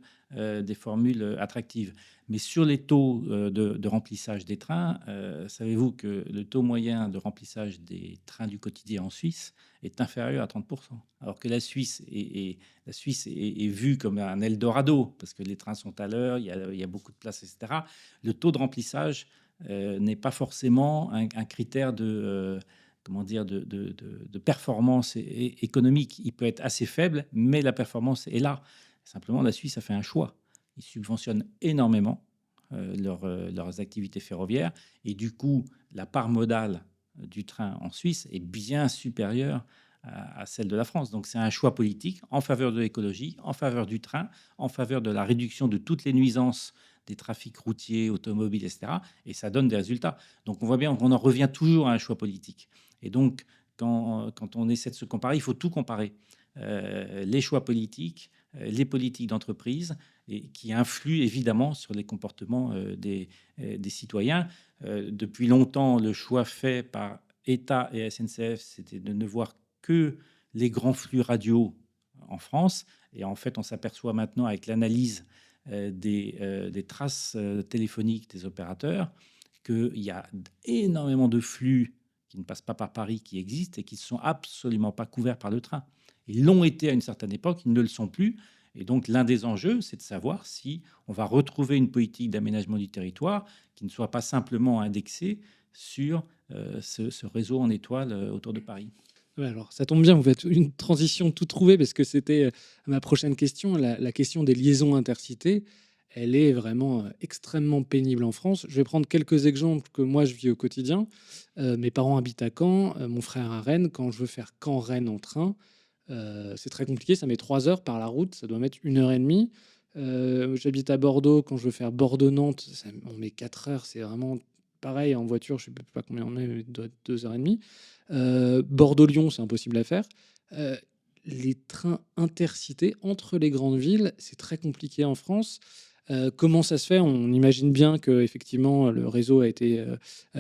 attractives. Mais sur les taux de remplissage des trains, savez-vous que le taux moyen de remplissage des trains du quotidien en Suisse est inférieur à 30%, alors que la Suisse est vue comme un Eldorado, parce que les trains sont à l'heure, il y a beaucoup de places, etc. Le taux de remplissage n'est pas forcément un critère comment dire, de performance économique. Il peut être assez faible, mais la performance est là. Simplement, la Suisse a fait un choix. Ils subventionnent énormément leurs activités ferroviaires, et du coup, la part modale du train en Suisse est bien supérieure à celle de la France. Donc c'est un choix politique en faveur de l'écologie, en faveur du train, en faveur de la réduction de toutes les nuisances des trafics routiers, automobiles, etc. Et ça donne des résultats. Donc on voit bien qu'on en revient toujours à un choix politique. Et donc, quand on essaie de se comparer, il faut tout comparer. Les choix politiques, les politiques d'entreprise, et qui influent évidemment sur les comportements des citoyens. Depuis longtemps, le choix fait par État et SNCF, c'était de ne voir que les grands flux radio en France. Et en fait, on s'aperçoit maintenant avec l'analyse des traces téléphoniques des opérateurs qu'il y a énormément de flux qui ne passent pas par Paris, qui existent et qui ne sont absolument pas couverts par le train. Ils l'ont été à une certaine époque, ils ne le sont plus. Et donc, l'un des enjeux, c'est de savoir si on va retrouver une politique d'aménagement du territoire qui ne soit pas simplement indexée sur ce réseau en étoile autour de Paris. Ouais, alors ça tombe bien, vous faites une transition tout trouvée, parce que c'était ma prochaine question. La question des liaisons intercités, elle est vraiment extrêmement pénible en France. Je vais prendre quelques exemples que moi je vis au quotidien. Mes parents habitent à Caen, mon frère à Rennes. Quand je veux faire Caen-Rennes en train, C'est très compliqué, ça met 3 heures par la route, ça doit mettre 1 heure et demie. J'habite à Bordeaux, quand je veux faire Bordeaux-Nantes, on met 4 heures, c'est vraiment pareil en voiture, je sais pas combien on met, mais doit être 2 heures et demie. Bordeaux-Lyon, c'est impossible à faire. Euh, les trains intercités entre les grandes villes, c'est très compliqué en France. Comment ça se fait? On imagine bien que effectivement le réseau a été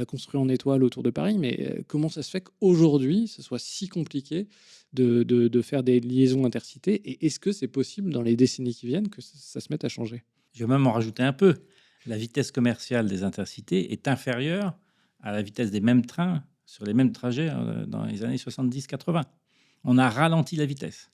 construit en étoile autour de Paris, mais comment ça se fait qu'aujourd'hui, ce soit si compliqué de faire des liaisons intercités? Et est-ce que c'est possible dans les décennies qui viennent que ça se mette à changer? Je vais même en rajouter un peu. La vitesse commerciale des intercités est inférieure à la vitesse des mêmes trains sur les mêmes trajets dans les années 70-80. On a ralenti la vitesse.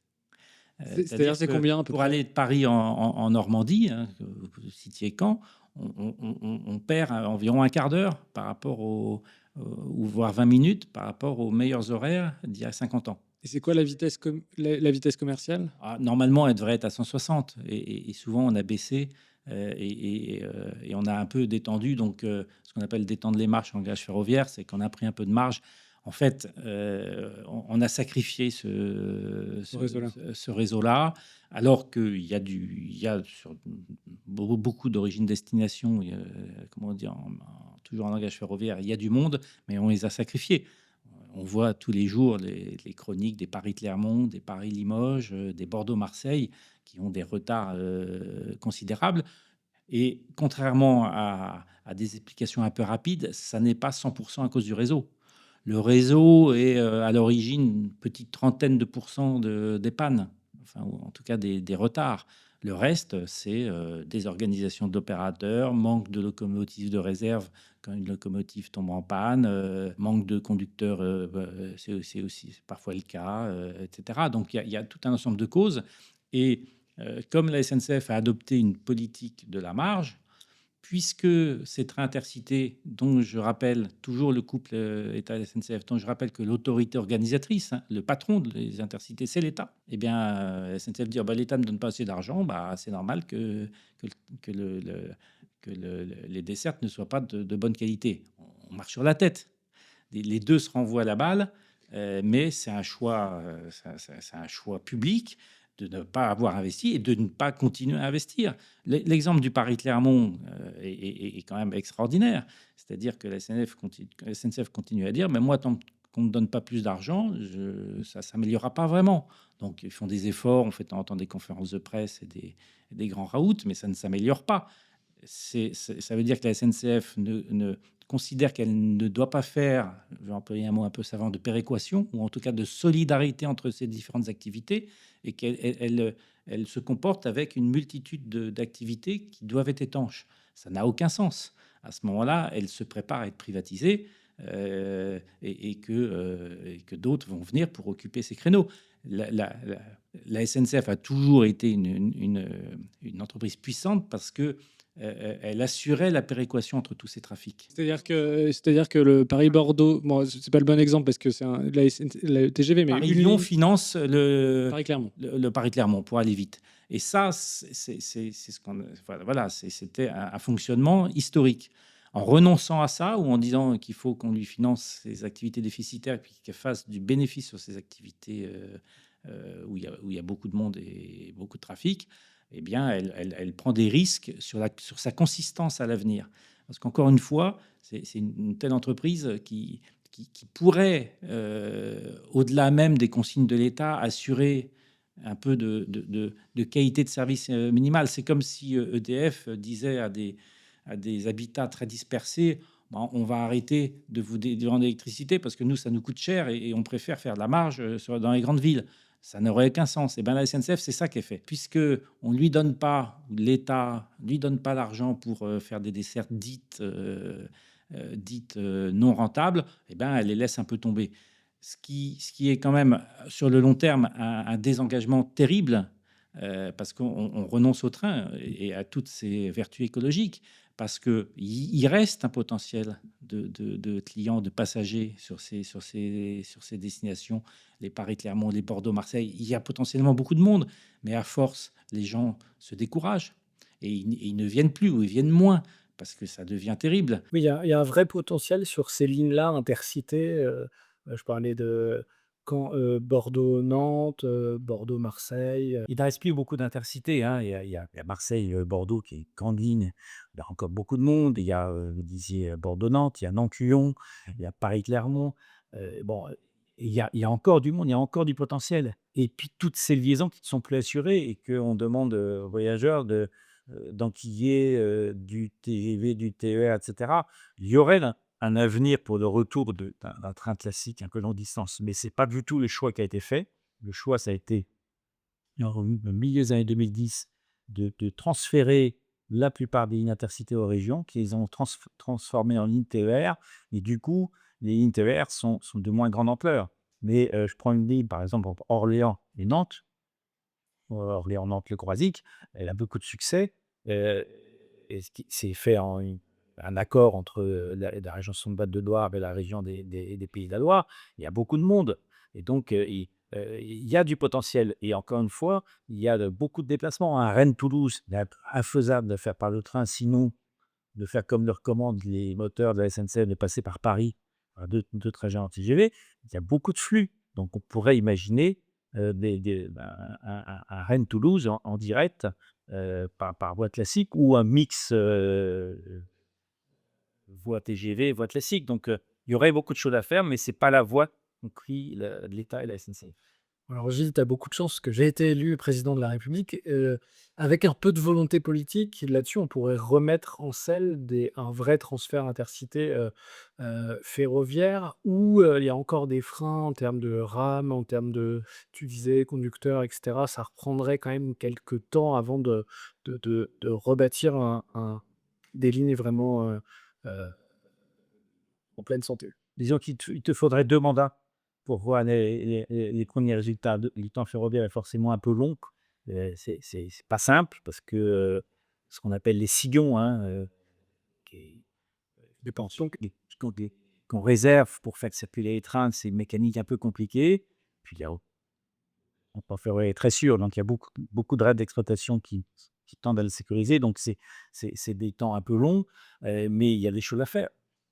C'est-à-dire, C'est-à-dire c'est que combien à peu pour près? aller de Paris en Normandie, hein, que vous citiez Caen, on perd environ un quart d'heure par rapport ou voire 20 minutes par rapport aux meilleurs horaires d'il y a 50 ans. Et c'est quoi la vitesse, la vitesse commerciale? Ah, normalement, elle devrait être à 160 et souvent on a baissé et on a un peu détendu. Donc, ce qu'on appelle détendre les marches en gage ferroviaire, c'est qu'on a pris un peu de marge. En fait, on a sacrifié Ce réseau-là. ce réseau-là, alors qu'il y a il y a sur beaucoup d'origine-destination, comment dire, toujours en langage ferroviaire, il y a du monde, mais on les a sacrifiés. On voit tous les jours les chroniques des Paris-Clermont, des Paris-Limoges, des Bordeaux-Marseille, qui ont des retards considérables. Et contrairement à des explications un peu rapides, ça n'est pas 100% à cause du réseau. Le réseau est à l'origine une petite trentaine de pourcents des pannes, enfin, ou en tout cas des retards. Le reste, c'est des organisations d'opérateurs, manque de locomotives de réserve quand une locomotive tombe en panne, manque de conducteurs, c'est aussi parfois le cas, etc. Donc il y a tout un ensemble de causes. Et comme la SNCF a adopté une politique de la marge, puisque ces trains intercités, dont je rappelle toujours le couple État-SNCF, dont je rappelle que l'autorité organisatrice, hein, le patron des intercités, c'est l'État, eh bien, SNCF dit: ah bah, l'État ne donne pas assez d'argent, bah, c'est normal que, que les dessertes ne soient pas de bonne qualité. On marche sur la tête. Les deux se renvoient la balle, mais c'est un choix, c'est un choix public de ne pas avoir investi et de ne pas continuer à investir. L'exemple du Paris-Clermont est quand même extraordinaire. C'est-à-dire que la SNCF continue à dire: mais moi, tant qu'on ne me donne pas plus d'argent, ça ne s'améliorera pas vraiment. Donc, ils font des efforts, on fait de temps en temps des conférences de presse et des grands raouts, mais ça ne s'améliore pas. Ça veut dire que la SNCF ne considère qu'elle ne doit pas faire, je vais employer un mot un peu savant, de péréquation, ou en tout cas de solidarité entre ces différentes activités, et qu'elle se comporte avec une multitude d'activités qui doivent être étanches. Ça n'a aucun sens. À ce moment-là, elle se prépare à être privatisée et que d'autres vont venir pour occuper ces créneaux. La SNCF a toujours été une entreprise puissante parce que elle assurait la péréquation entre tous ces trafics. C'est-à-dire que le Paris-Bordeaux, bon, c'est pas le bon exemple parce que c'est la TGV, mais une Paris-Lyon ligne finance Paris-Clermont. le Paris-Clermont pour aller vite. Et ça, c'est ce qu'on, voilà, c'était un fonctionnement historique. En renonçant à ça ou en disant qu'il faut qu'on lui finance ses activités déficitaires et puis qu'elle fasse du bénéfice sur ces activités où il y a beaucoup de monde et beaucoup de trafic, eh bien, elle prend des risques sur sa consistance à l'avenir. Parce qu'encore une fois, c'est une telle entreprise qui pourrait, au-delà même des consignes de l'État, assurer un peu de qualité de service minimale. C'est comme si EDF disait à des habitats très dispersés: bon, on va arrêter de vous vendre l'électricité parce que nous, ça nous coûte cher et on préfère faire de la marge dans les grandes villes. Ça n'aurait aucun sens. Et bien la SNCF, c'est ça qu'elle fait. Puisque on lui donne pas, l'État lui donne pas l'argent pour faire des dessertes dites non rentables, et ben elle les laisse un peu tomber. Ce qui est quand même sur le long terme un désengagement terrible parce qu'on renonce au train et à toutes ses vertus écologiques, parce qu'il reste un potentiel de clients, de passagers sur ces destinations, les Paris-Clermont, les Bordeaux-Marseille. Il y a potentiellement beaucoup de monde, mais à force, les gens se découragent et ils ne viennent plus ou ils viennent moins parce que ça devient terrible. Oui, il y a un vrai potentiel sur ces lignes-là intercités, je parlais de Bordeaux-Nantes, Bordeaux-Marseille. Il ne reste plus beaucoup d'intercités, hein. Il y a Marseille, Bordeaux qui est une grande ligne. Il y a encore beaucoup de monde. Il y a, vous disiez, Bordeaux-Nantes, il y a Nantes-Lyon, il y a Paris-Clermont. Bon, il y a encore du monde, il y a encore du potentiel. Et puis toutes ces liaisons qui ne sont plus assurées et qu'on demande aux voyageurs d'enquiller du TGV, du TER, et cetera. Il y aurait un avenir pour le retour d'un train classique un peu longue distance, mais ce n'est pas du tout le choix qui a été fait. Le choix, ça a été au milieu des années 2010 de transférer la plupart des lignes Intercités aux régions, qu'ils ont transformées en lignes TER. Et du coup, les lignes TER sont de moins grande ampleur. Mais je prends une ligne, par exemple, entre Orléans et Nantes, Orléans-Nantes, le Croisic, elle a beaucoup de succès. Et c'est fait un accord entre la région Centre-Val de Loire et la région des Pays de la Loire. Il y a beaucoup de monde. Et donc, il y a du potentiel. Et encore une fois, il y a beaucoup de déplacements. À Rennes-Toulouse, il est infaisable de faire par le train, sinon de faire comme le recommandent les moteurs de la SNCF, de passer par Paris, par deux trajets en TGV. Il y a beaucoup de flux. Donc, on pourrait imaginer un Rennes-Toulouse en direct par voie classique ou un mix voie TGV, voie classique. Donc, il y aurait beaucoup de choses à faire, mais ce n'est pas la voie qu'ont pris l'État et la SNCF. Alors Gilles, tu as beaucoup de chance parce que j'ai été élu président de la République. Avec un peu de volonté politique, là-dessus, on pourrait remettre en selle un vrai transfert intercité ferroviaire où il y a encore des freins en termes de rames, en termes de, tu disais, conducteurs, etc. Ça reprendrait quand même quelques temps avant de rebâtir des lignes vraiment euh, en pleine santé. Disons qu'il te faudrait 2 mandats pour voir les premiers résultats. Le temps ferroviaire est forcément un peu long. C'est pas simple parce que ce qu'on appelle les sillons, hein, qui Des pensions. qu'on réserve pour faire circuler les trains, c'est une mécanique un peu compliquée. Puis il y a un temps ferroviaire est très sûr, donc il y a beaucoup de raids d'exploitation qui tendent à le sécuriser. Donc c'est des temps un peu longs, mais il y a des choses à faire.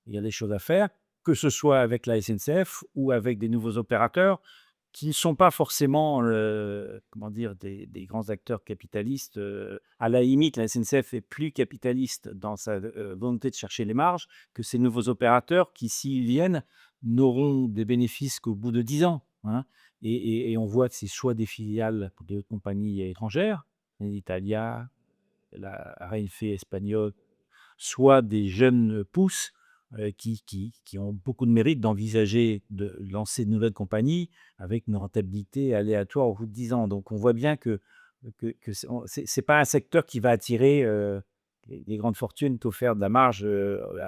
Il y a des choses à faire, que ce soit avec la SNCF ou avec des nouveaux opérateurs qui ne sont pas forcément, comment dire, des grands acteurs capitalistes. À la limite, la SNCF est plus capitaliste dans sa volonté de chercher les marges que ces nouveaux opérateurs qui, s'ils viennent, n'auront des bénéfices qu'au bout de 10 ans, hein. Et on voit que c'est soit des filiales pour des compagnies étrangères, l'Italia, la Renfe espagnole, soit des jeunes pousses qui ont beaucoup de mérite d'envisager de lancer de nouvelles compagnies avec une rentabilité aléatoire au bout de 10 ans. Donc on voit bien que c'est pas un secteur qui va attirer les grandes fortunes pour faire de la marge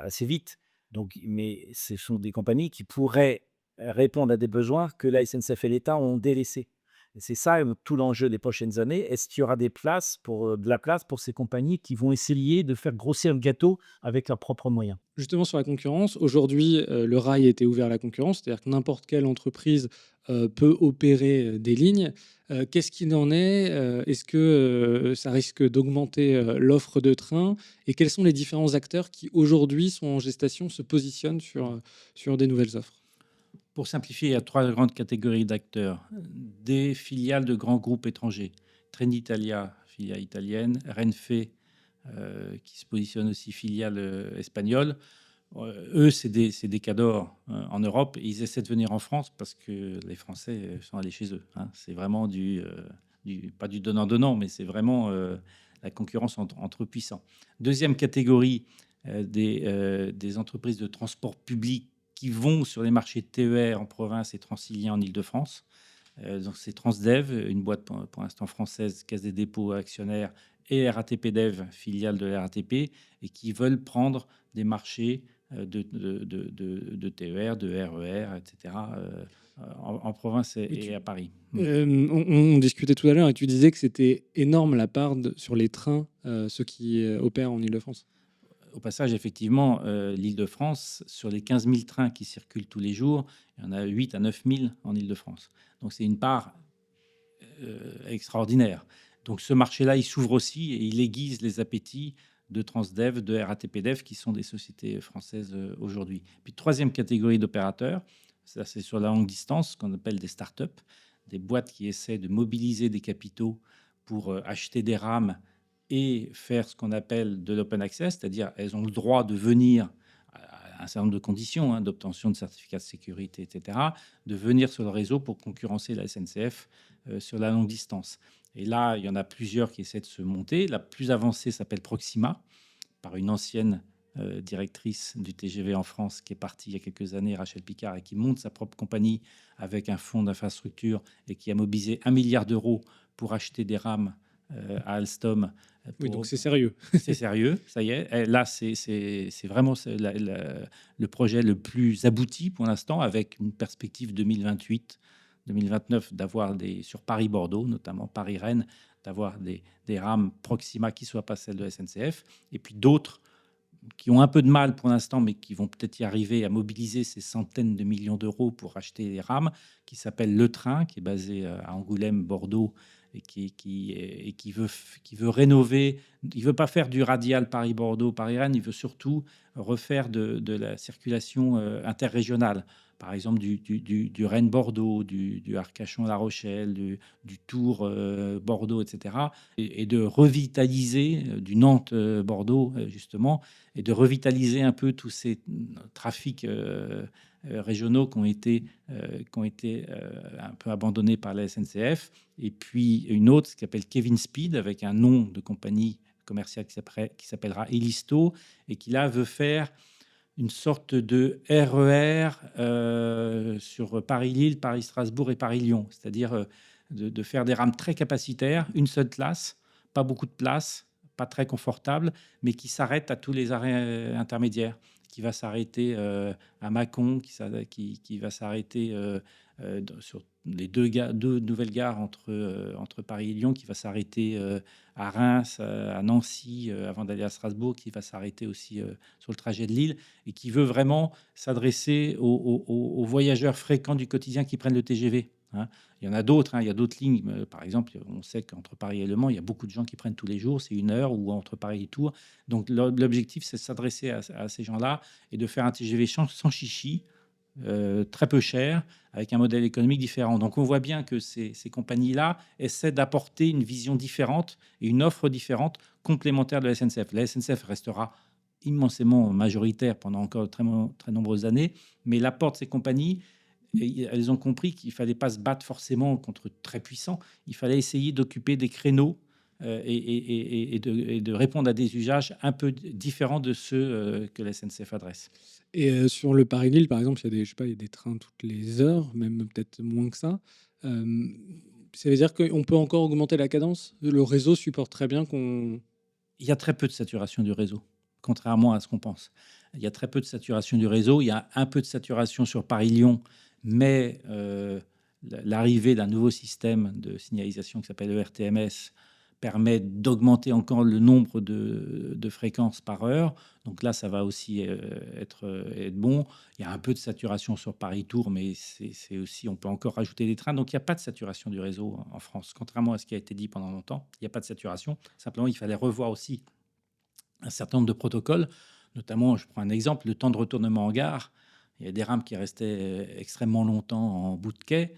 assez vite. Donc, mais ce sont des compagnies qui pourraient répondre à des besoins que la SNCF et l'État ont délaissés. Et c'est ça tout l'enjeu des prochaines années. Est-ce qu'il y aura de la place pour ces compagnies qui vont essayer de faire grossir le gâteau avec leurs propres moyens? Justement, sur la concurrence, aujourd'hui, le rail a été ouvert à la concurrence, c'est-à-dire que n'importe quelle entreprise peut opérer des lignes. Qu'est-ce qu'il en est? Est-ce que ça risque d'augmenter l'offre de trains? Et quels sont les différents acteurs qui, aujourd'hui, sont en gestation, se positionnent sur des nouvelles offres? Pour simplifier, il y a 3 grandes catégories d'acteurs. Des filiales de grands groupes étrangers. Trenitalia, filiale italienne. Renfe, qui se positionne aussi filiale espagnole. Eux, c'est des cadors en Europe. Et ils essaient de venir en France parce que les Français sont allés chez eux, hein. C'est vraiment pas du donnant-donnant, mais c'est vraiment la concurrence entre puissants. Deuxième catégorie, des entreprises de transport public qui vont sur les marchés TER en province et Transilien en Île-de-France. Donc c'est Transdev, une boîte pour l'instant française, Caisse des dépôts actionnaire, et RATP Dev, filiale de la RATP, et qui veulent prendre des marchés de TER, de RER, etc., en province et à Paris. On discutait tout à l'heure et tu disais que c'était énorme la part sur les trains, ceux qui opèrent en Île-de-France. Au passage, effectivement, l'Île-de-France, sur les 15 000 trains qui circulent tous les jours, il y en a 8 à 9 000 en Île-de-France. Donc c'est une part extraordinaire. Donc ce marché-là, il s'ouvre aussi et il aiguise les appétits de Transdev, de RATP Dev, qui sont des sociétés françaises aujourd'hui. Puis troisième catégorie d'opérateurs, Ça, c'est sur la longue distance, ce qu'on appelle des startups, des boîtes qui essaient de mobiliser des capitaux pour acheter des rames et faire ce qu'on appelle de l'open access, c'est-à-dire elles ont le droit de venir à un certain nombre de conditions, hein, d'obtention de certificats de sécurité, etc., de venir sur le réseau pour concurrencer la SNCF sur la longue distance. Et là, il y en a plusieurs qui essaient de se monter. La plus avancée s'appelle Proxima, par une ancienne directrice du TGV en France qui est partie il y a quelques années, Rachel Picard, et qui monte sa propre compagnie avec un fonds d'infrastructure et qui a mobilisé 1 milliard d'euros pour acheter des rames à Alstom. Oui, donc c'est sérieux. C'est sérieux, ça y est. Et là, c'est vraiment le projet le plus abouti pour l'instant, avec une perspective 2028-2029 d'avoir sur Paris-Bordeaux, notamment Paris-Rennes, d'avoir des rames Proxima qui ne soient pas celles de SNCF, et puis d'autres qui ont un peu de mal pour l'instant, mais qui vont peut-être y arriver à mobiliser ces centaines de millions d'euros pour acheter des rames, qui s'appelle Le Train, qui est basé à Angoulême, Bordeaux, et qui veut rénover. Il ne veut pas faire du radial Paris-Bordeaux, Paris-Rennes, il veut surtout refaire de la circulation interrégionale. Par exemple, du Rennes-Bordeaux, du Arcachon-La Rochelle, du Tours Bordeaux, etc. Et de revitaliser, du Nantes-Bordeaux, justement, et de revitaliser un peu tous ces trafics régionaux qui ont été un peu abandonnés par la SNCF. Et puis une autre qui s'appelle Kevin Speed, avec un nom de compagnie commerciale qui s'appellera Elisto, et qui là veut faire une sorte de RER sur Paris-Lille, Paris-Strasbourg et Paris-Lyon, c'est-à-dire de faire des rames très capacitaires, une seule classe, pas beaucoup de place, pas très confortable, mais qui s'arrête à tous les arrêts intermédiaires, qui va s'arrêter à Mâcon, qui va s'arrêter sur les deux nouvelles gares entre Paris et Lyon, qui va s'arrêter à Reims, à Nancy, avant d'aller à Strasbourg, qui va s'arrêter aussi sur le trajet de Lille, et qui veut vraiment s'adresser aux voyageurs fréquents du quotidien qui prennent le TGV. Hein. Il y en a d'autres, hein. Il y a d'autres lignes. Par exemple, on sait qu'entre Paris et Le Mans, il y a beaucoup de gens qui prennent tous les jours, c'est 1 heure, ou entre Paris et Tours. Donc l'objectif, c'est de s'adresser à ces gens-là et de faire un TGV sans chichi, très peu cher, avec un modèle économique différent. Donc on voit bien que ces compagnies-là essaient d'apporter une vision différente et une offre différente, complémentaire de la SNCF. La SNCF restera immensément majoritaire pendant encore très nombreuses années, mais l'apport de ces compagnies, elles ont compris qu'il ne fallait pas se battre forcément contre très puissants, il fallait essayer d'occuper des créneaux et de répondre à des usages un peu différents de ceux que la SNCF adresse. Et sur le Paris-Lille, par exemple, il y a des, je sais pas, il y a des trains toutes les heures, même peut-être moins que ça. Ça veut dire qu'on peut encore augmenter la cadence? Le réseau supporte très bien qu'on... Il y a très peu de saturation du réseau, contrairement à ce qu'on pense. Il y a très peu de saturation du réseau. Il y a un peu de saturation sur Paris-Lyon, mais l'arrivée d'un nouveau système de signalisation qui s'appelle le RTMS permet d'augmenter encore le nombre de fréquences par heure. Donc là, ça va aussi être bon. Il y a un peu de saturation sur Paris-Tours, mais c'est aussi, on peut encore rajouter des trains. Donc il n'y a pas de saturation du réseau en France, contrairement à ce qui a été dit pendant longtemps. Il n'y a pas de saturation. Simplement, il fallait revoir aussi un certain nombre de protocoles, notamment, je prends un exemple, le temps de retournement en gare. Il y a des rames qui restaient extrêmement longtemps en bout de quai,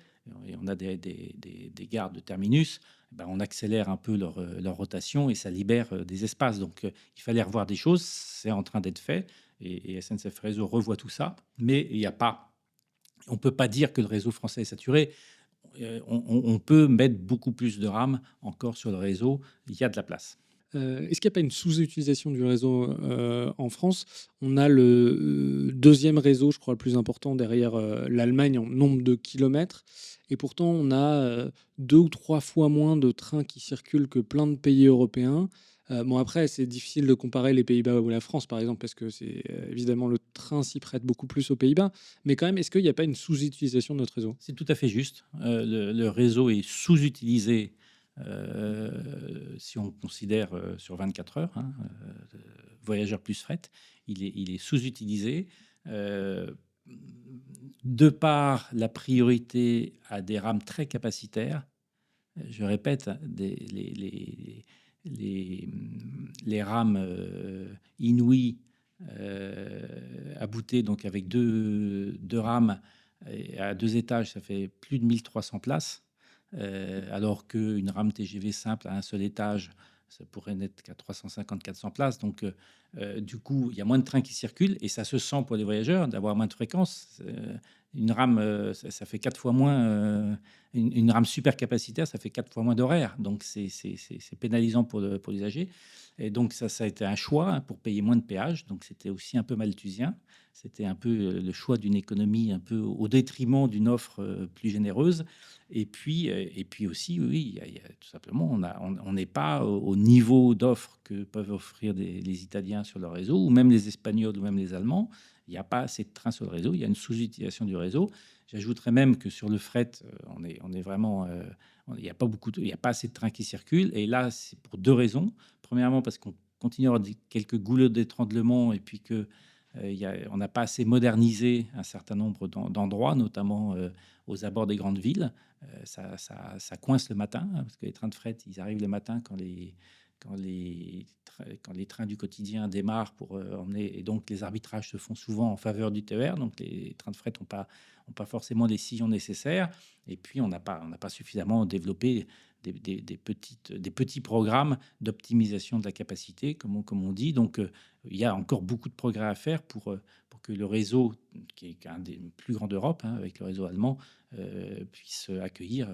et on a des gares de terminus. Ben, on accélère un peu leur rotation et ça libère des espaces. Donc, il fallait revoir des choses. C'est en train d'être fait et SNCF Réseau revoit tout ça. Mais il n'y a pas, on ne peut pas dire que le réseau français est saturé. On peut mettre beaucoup plus de rames encore sur le réseau. Il y a de la place. Est-ce qu'il n'y a pas une sous-utilisation du réseau en France? On a le deuxième réseau, je crois, le plus important derrière l'Allemagne en nombre de kilomètres. Et pourtant, on a 2 ou 3 fois moins de trains qui circulent que plein de pays européens. Bon, après, c'est difficile de comparer les Pays-Bas ou la France, par exemple, parce que c'est évidemment le train s'y prête beaucoup plus aux Pays-Bas. Mais quand même, est-ce qu'il n'y a pas une sous-utilisation de notre réseau? C'est tout à fait juste. Le réseau est sous-utilisé si on considère sur 24 heures, hein, voyageurs plus fret, il est sous-utilisé de par la priorité à des rames très capacitaires. Je répète, les rames inouïes à bouter, donc avec deux rames Et à 2 étages, ça fait plus de 1300 places, alors qu'une rame TGV simple à un seul étage, ça pourrait n'être qu'à 350-400 places. Donc, du coup, il y a moins de trains qui circulent et ça se sent pour les voyageurs d'avoir moins de fréquences. Une rame, ça fait 4 fois moins, une rame super capacitaire, ça fait 4 fois moins d'horaires. Donc, c'est pénalisant pour l'usager. Et donc, ça a été un choix, hein, pour payer moins de péage. Donc, c'était aussi un peu malthusien. C'était un peu le choix d'une économie un peu au détriment d'une offre plus généreuse. Et puis aussi, oui, tout simplement, on n'est pas au niveau d'offre que peuvent offrir les Italiens sur leur réseau, ou même les Espagnols, ou même les Allemands. Il n'y a pas assez de trains sur le réseau, il y a une sous-utilisation du réseau. J'ajouterais même que sur le fret, on est vraiment, il n'y a pas il y a pas assez de trains qui circulent. Et là, c'est pour deux raisons. Premièrement, parce qu'on continue à avoir quelques goulots d'étranglement, et puis que on n'a pas assez modernisé un certain nombre d'endroits, notamment aux abords des grandes villes. Ça coince le matin, hein, parce que les trains de fret, ils arrivent le matin quand les trains du quotidien démarrent pour emmener. Et donc, les arbitrages se font souvent en faveur du TER. Donc, les trains de fret ont pas forcément les sillons nécessaires. Et puis, on n'a pas suffisamment développé des petits programmes d'optimisation de la capacité, comme on dit. Donc, il y a encore beaucoup de progrès à faire pour que le réseau, qui est un des plus grands d'Europe, hein, avec le réseau allemand, puisse accueillir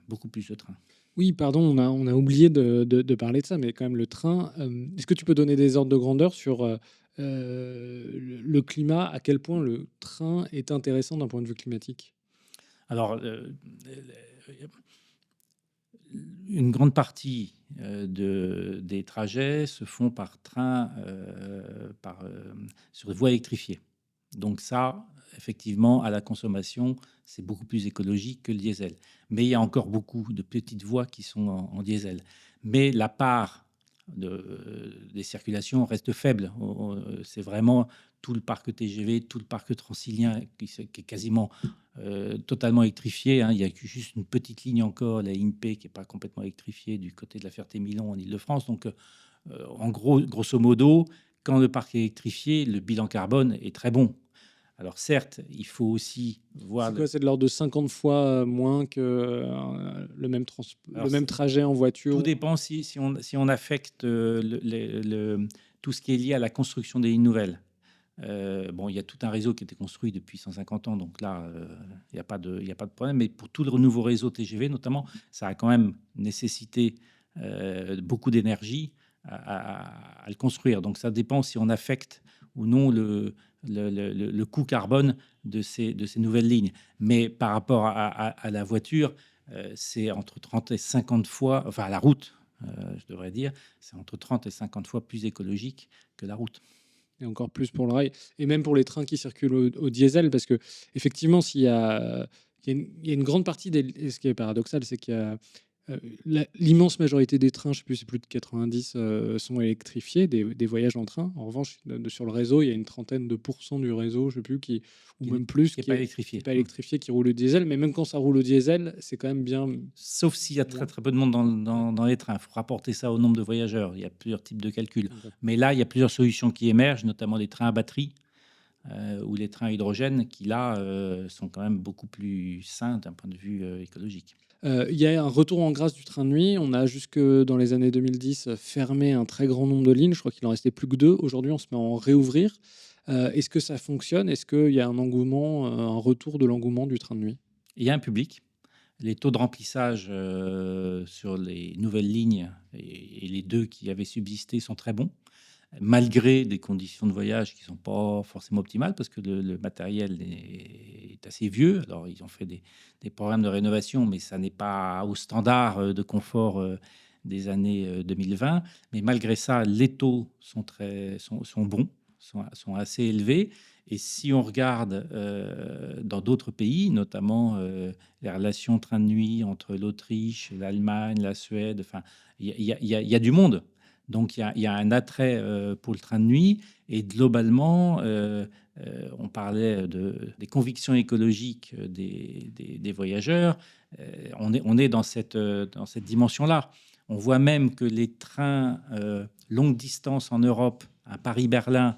beaucoup plus de trains. Oui, pardon, on a oublié de parler de ça, mais quand même le train, est-ce que tu peux donner des ordres de grandeur sur, le climat? À quel point le train est intéressant d'un point de vue climatique? Alors, une grande partie des trajets se font par train, sur des voies électrifiées. Donc ça, effectivement, à la consommation, c'est beaucoup plus écologique que le diesel. Mais il y a encore beaucoup de petites voies qui sont en diesel. Mais la part des circulations reste faible. C'est vraiment tout le parc TGV, tout le parc transilien qui est quasiment totalement électrifié, hein. Il y a juste une petite ligne encore, la INPE, qui n'est pas complètement électrifiée du côté de la Ferté-Milon en Île-de-France. Donc, en gros, grosso modo, quand le parc est électrifié, le bilan carbone est très bon. Alors certes, il faut aussi voir C'est quoi? C'est de l'ordre de 50 fois moins que Alors, le même trajet en tout voiture? dépend si on affecte tout ce qui est lié à la construction des lignes nouvelles. Bon, il y a tout un réseau qui a été construit depuis 150 ans, donc là, il n'y a pas de problème. Mais pour tout le nouveau réseau TGV, notamment, ça a quand même nécessité beaucoup d'énergie à le construire. Donc ça dépend si on affecte ou non le coût carbone de ces nouvelles lignes. Mais par rapport à la voiture, c'est entre 30 et 50 fois, enfin à la route, je devrais dire, c'est entre 30 et 50 fois plus écologique que la route. Et encore plus pour le rail et même pour les trains qui circulent au diesel parce qu'effectivement, il y a une grande partie des et ce qui est paradoxal, c'est qu'il y a, l'immense majorité des trains, je sais plus, c'est plus de 90, sont électrifiés, des voyages en train. En revanche, sur le réseau, il y a une trentaine de pourcents du réseau, je sais plus, ou Qui même plus, n'est pas électrifié. pas électrifié, qui roule au diesel. Mais même quand ça roule au diesel, c'est quand même bien Sauf s'il y a très moins. très peu de monde dans les trains. Il faut rapporter ça au nombre de voyageurs. Il y a plusieurs types de calculs. D'accord. Mais là, il y a plusieurs solutions qui émergent, notamment les trains à batterie ou les trains à hydrogène, qui là sont quand même beaucoup plus sains d'un point de vue écologique. Il y a un retour en grâce du train de nuit. On a jusque dans les années 2010 fermé un très grand nombre de lignes. Je crois qu'il en restait plus que 2. Aujourd'hui, on se met à en réouvrir. Est-ce que ça fonctionne? Est-ce qu'il y a un engouement, un retour de l'engouement du train de nuit? Il y a un public. Les taux de remplissage sur les nouvelles lignes et les deux qui avaient subsisté sont très bons, malgré des conditions de voyage qui ne sont pas forcément optimales, parce que le matériel est assez vieux. Alors, ils ont fait des programmes de rénovation, mais ça n'est pas au standard de confort des années 2020. Mais malgré ça, les taux sont bons, sont assez élevés. Et si on regarde dans d'autres pays, notamment les relations train de nuit entre l'Autriche, l'Allemagne, la Suède, enfin, il y a du monde. Donc, il y a un attrait pour le train de nuit. Et globalement, on parlait des convictions écologiques des voyageurs. On est dans cette dimension-là. On voit même que les trains longue distance en Europe, à Paris-Berlin,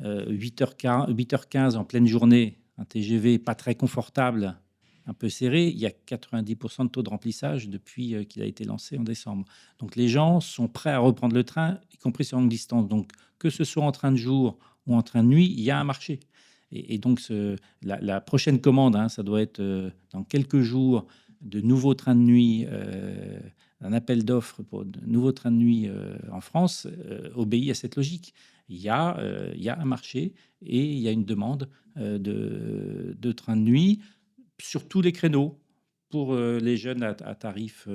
8h15 en pleine journée, un TGV pas très confortable, un peu serré, il y a 90% de taux de remplissage depuis qu'il a été lancé en décembre. Donc les gens sont prêts à reprendre le train, y compris sur longue distance. Donc que ce soit en train de jour ou en train de nuit, il y a un marché. Et donc la prochaine commande, hein, ça doit être dans quelques jours, de nouveaux trains de nuit, un appel d'offres pour de nouveaux trains de nuit en France, obéit à cette logique. Il y a un marché et il y a une demande de trains de nuit sur tous les créneaux pour les jeunes à tarif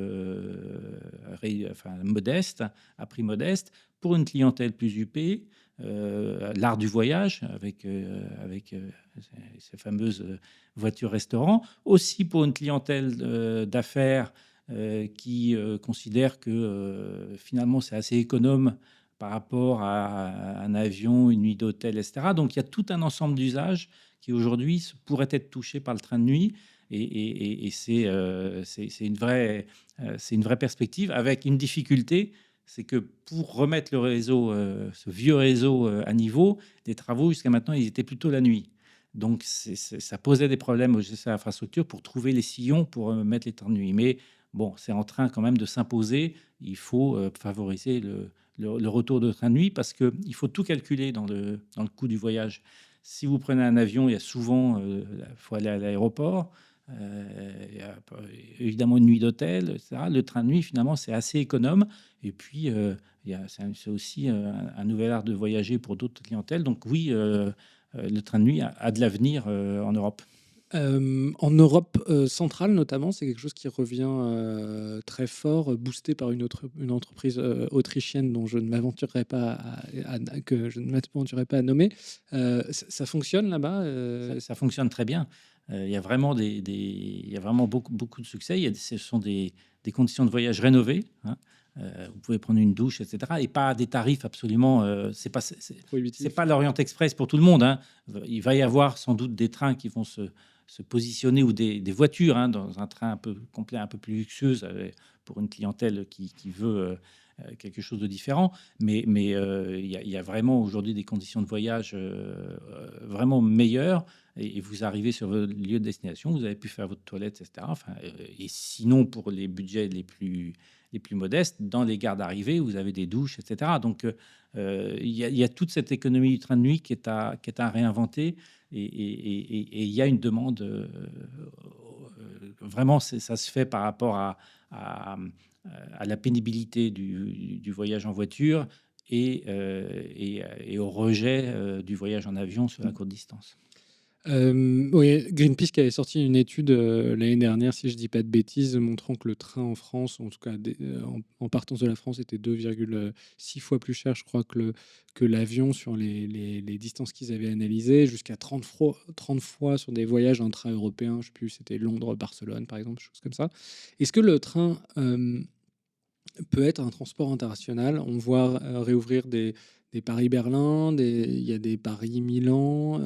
modeste, à prix modeste, pour une clientèle plus huppée, l'art du voyage avec ces fameuses voitures-restaurants, aussi pour une clientèle d'affaires qui considère que finalement c'est assez économe par rapport à un avion, une nuit d'hôtel, etc. Donc il y a tout un ensemble d'usages qui aujourd'hui pourraient être touchés par le train de nuit. Et c'est une vraie perspective avec une difficulté, c'est que pour remettre le réseau, ce vieux réseau à niveau, des travaux jusqu'à maintenant, ils étaient plutôt la nuit. Donc ça posait des problèmes aux gestionnaires d'infrastructure pour trouver les sillons pour mettre les trains de nuit. Mais bon, c'est en train quand même de s'imposer. Il faut favoriser le retour de train de nuit parce qu'il faut tout calculer dans le coût du voyage. Si vous prenez un avion, il y a souvent, il faut aller à l'aéroport. Il y a évidemment une nuit d'hôtel, etc. Le train de nuit, finalement, c'est assez économe. Et puis, c'est aussi un nouvel art de voyager pour d'autres clientèles. Donc oui, le train de nuit a de l'avenir en Europe. En Europe centrale notamment, c'est quelque chose qui revient très fort, boosté par une entreprise autrichienne dont je ne m'aventurerai pas que je ne m'aventurerai pas à nommer. Ça fonctionne là-bas Ça fonctionne très bien. Il y a vraiment il y a vraiment beaucoup de succès. Ce sont des conditions de voyage rénovées, hein. Vous pouvez prendre une douche, etc. Et pas à des tarifs absolument. C'est pas l'Orient Express pour tout le monde, hein. Il va y avoir sans doute des trains qui vont se positionner ou des voitures, hein, dans un train un peu complet, un peu plus luxueuse, pour une clientèle qui veut quelque chose de différent. Mais il y a vraiment aujourd'hui des conditions de voyage vraiment meilleures. Et vous arrivez sur votre lieu de destination, vous avez pu faire votre toilette, etc. Enfin, et sinon, pour les budgets les plus modestes, dans les gares d'arrivée, vous avez des douches, etc. Donc, il y a toute cette économie du train de nuit qui est à réinventer. Et il y a une demande. Vraiment, ça se fait par rapport à, à la pénibilité du voyage en voiture et au rejet du voyage en avion sur la courte distance. Oui, Greenpeace qui avait sorti une étude l'année dernière, si je dis pas de bêtises, montrant que le train en France, en tout cas en partance de la France, était 2,6 fois plus cher, je crois, que l'avion sur les distances qu'ils avaient analysées, jusqu'à 30 fois sur des voyages intra-européens, je sais plus, c'était Londres-Barcelone par exemple, choses comme ça. Est-ce que le train peut être un transport international? On voit réouvrir des Paris-Berlin, il y a des Paris-Milan,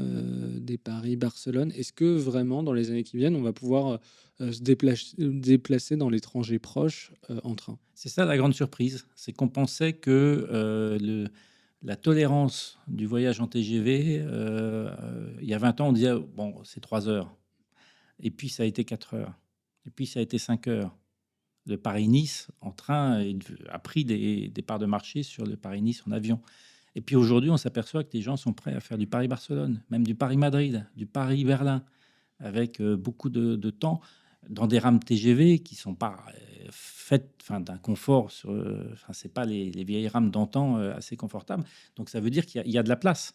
des Paris-Barcelone. Est-ce que vraiment, dans les années qui viennent, on va pouvoir déplacer dans l'étranger proche en train? C'est ça la grande surprise, c'est qu'on pensait que la tolérance du voyage en TGV, il y a 20 ans, on disait, bon, c'est 3 heures. Et puis ça a été 4 heures. Et puis ça a été 5 heures. Le Paris-Nice en train a pris des parts de marché sur le Paris-Nice en avion. Et puis aujourd'hui, on s'aperçoit que les gens sont prêts à faire du Paris-Barcelone, même du Paris-Madrid, du Paris-Berlin, avec beaucoup de temps, dans des rames TGV qui sont pas faites, d'un confort. C'est pas les vieilles rames d'antan assez confortables. Donc ça veut dire qu'il y a de la place.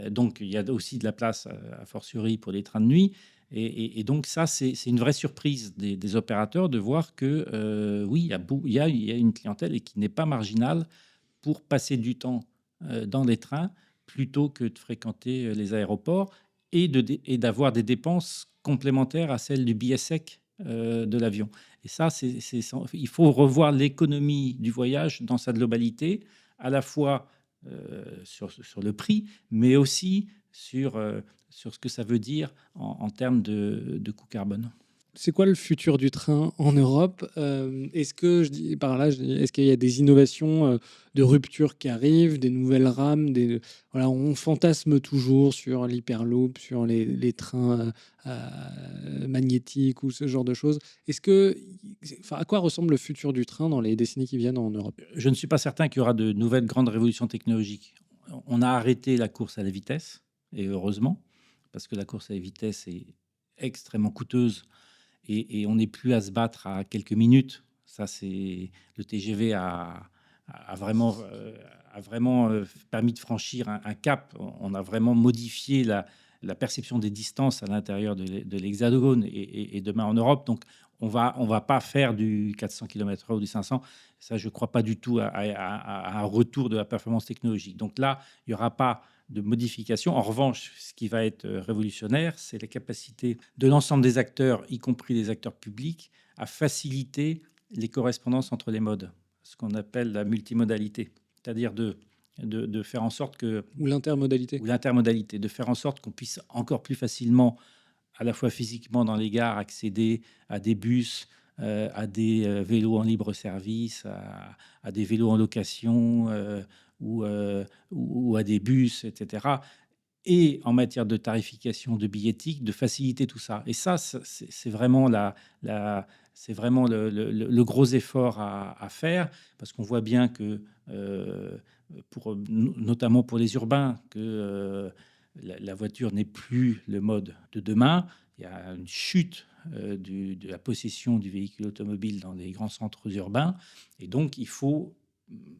Donc il y a aussi de la place, a fortiori pour les trains de nuit. Et donc ça, c'est une vraie surprise des opérateurs de voir que oui, il y a une clientèle et qui n'est pas marginale pour passer du temps dans des trains plutôt que de fréquenter les aéroports et d'avoir des dépenses complémentaires à celles du billet sec de l'avion. Et ça, il faut revoir l'économie du voyage dans sa globalité, à la fois sur le prix, mais aussi sur ce que ça veut dire en termes de coût carbone. c'est quoi le futur du train en Europe? Est-ce que je dis par là, je dis, est-ce qu'il y a des innovations, de rupture qui arrivent, des nouvelles rames, voilà, on fantasme toujours sur l'hyperloop, sur les trains, magnétiques ou ce genre de choses. Est-ce que enfin, à quoi ressemble le futur du train dans les décennies qui viennent en Europe? Je ne suis pas certain qu'il y aura de nouvelles grandes révolutions technologiques. On a arrêté la course à la vitesse, et heureusement, parce que la course à la vitesse est extrêmement coûteuse et on n'est plus à se battre à quelques minutes. Ça, c'est le TGV a vraiment permis de franchir un cap. On a vraiment modifié la perception des distances à l'intérieur de l'Hexagone et demain en Europe. Donc, on va pas faire du 400 km/h ou du 500. Ça, je ne crois pas du tout à un retour de la performance technologique. Donc là, il n'y aura pas de modification. En revanche, ce qui va être révolutionnaire, c'est la capacité de l'ensemble des acteurs, y compris les acteurs publics, à faciliter les correspondances entre les modes, ce qu'on appelle la multimodalité, c'est-à-dire de faire en sorte que, Ou l'intermodalité? ou l'intermodalité, de faire en sorte qu'on puisse encore plus facilement, à la fois physiquement dans les gares, accéder à des bus, à des vélos en libre service, à des vélos en location ou à des bus, etc. Et en matière de tarification de billettique, de faciliter tout ça. Et ça, c'est vraiment, c'est vraiment le gros effort à faire, parce qu'on voit bien que, notamment pour les urbains, que la voiture n'est plus le mode de demain. Il y a une chute de la possession du véhicule automobile dans les grands centres urbains. Et donc, il faut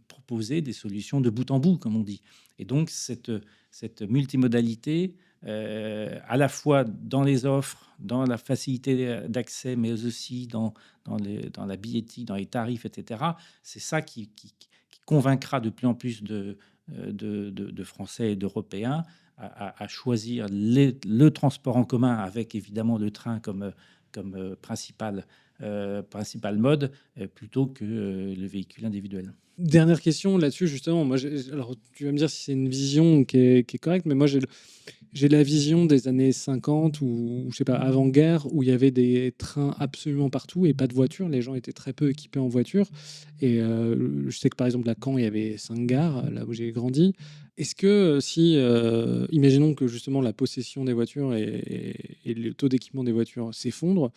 proposer des solutions de bout en bout, comme on dit. Et donc, cette multimodalité, à la fois dans les offres, dans la facilité d'accès, mais aussi dans la billettique, dans les tarifs, etc., c'est ça qui convaincra de plus en plus de Français et d'Européens à choisir le transport en commun, avec évidemment le train comme principal mode, plutôt que le véhicule individuel. Dernière question là-dessus, justement. Moi, alors, tu vas me dire si c'est une vision qui est correcte, mais moi, j'ai la vision des années 50 ou je sais pas, avant-guerre, où il y avait des trains absolument partout et pas de voitures. Les gens étaient très peu équipés en voiture. Et je sais que par exemple, à Caen, il y avait 5 gares, là où j'ai grandi. Est-ce que si, imaginons que justement la possession des voitures et le taux d'équipement des voitures s'effondre,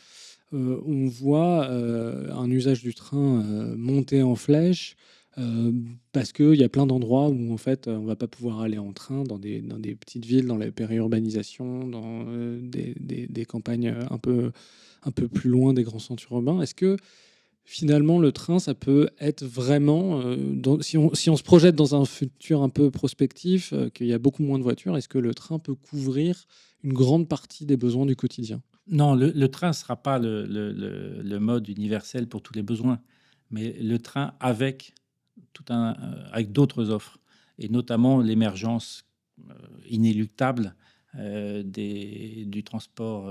on voit un usage du train monter en flèche, parce qu'il y a plein d'endroits où en fait on va pas pouvoir aller en train dans des petites villes, dans la périurbanisation, dans des campagnes un peu plus loin des grands centres urbains. Est-ce que finalement le train, ça peut être vraiment, si on se projette dans un futur un peu prospectif, qu'il y a beaucoup moins de voitures, est-ce que le train peut couvrir une grande partie des besoins du quotidien? Non, le train ne sera pas le mode universel pour tous les besoins, mais le train avec d'autres offres, et notamment l'émergence inéluctable du transport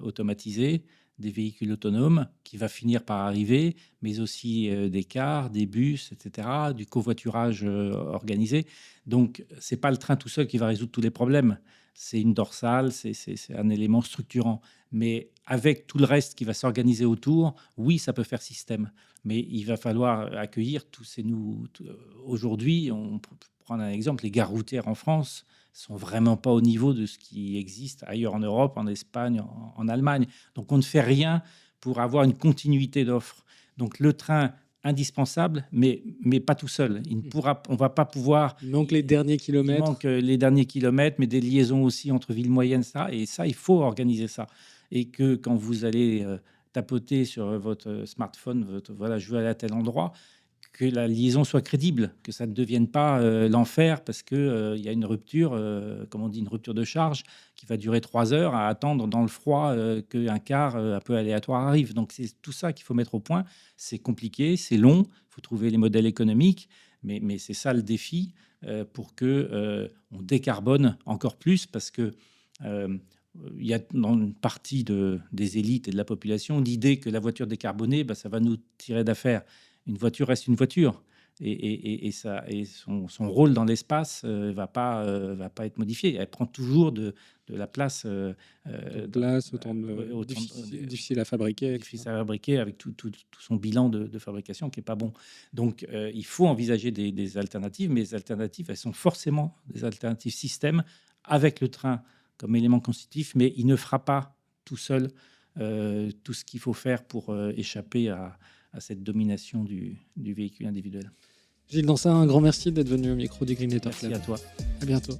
automatisé, des véhicules autonomes, qui va finir par arriver, mais aussi des cars, des bus, etc., du covoiturage organisé. Donc, c'est pas le train tout seul qui va résoudre tous les problèmes. C'est une dorsale, c'est un élément structurant. Mais avec tout le reste qui va s'organiser autour, oui, ça peut faire système. Mais il va falloir accueillir tous ces nous. Aujourd'hui, on peut prendre un exemple, les gares routières en France sont vraiment pas au niveau de ce qui existe ailleurs en Europe, en Espagne, en Allemagne. Donc on ne fait rien pour avoir une continuité d'offres. Donc le train indispensable, mais pas tout seul. On va pas pouvoir. Il manque les derniers Il kilomètres. manque les derniers kilomètres, mais des liaisons aussi entre villes moyennes, ça. Et ça, il faut organiser ça. Et que quand vous allez tapoter sur votre smartphone, voilà, je veux aller à tel endroit, que la liaison soit crédible, que ça ne devienne pas l'enfer parce que il y a une rupture, comme on dit, une rupture de charge qui va durer 3 heures à attendre dans le froid qu'un car un peu aléatoire arrive. Donc c'est tout ça qu'il faut mettre au point. C'est compliqué, c'est long, il faut trouver les modèles économiques, mais c'est ça le défi pour que on décarbone encore plus, parce que il y a dans une partie des élites et de la population l'idée que la voiture décarbonée, bah, ça va nous tirer d'affaire. Une voiture reste une voiture. et son rôle dans l'espace va pas être modifié. Elle prend toujours de la place, Autant de autant difficile à fabriquer, difficile à fabriquer avec tout son bilan de fabrication qui est pas bon. Donc, il faut envisager des alternatives, mais les alternatives, elles sont forcément des alternatives système avec le train comme élément constitutif, mais il ne fera pas tout seul tout ce qu'il faut faire pour échapper à cette domination du véhicule individuel. Gilles Dansart, un grand merci d'être venu au micro du Greenetter Merci Club. à toi. À bientôt.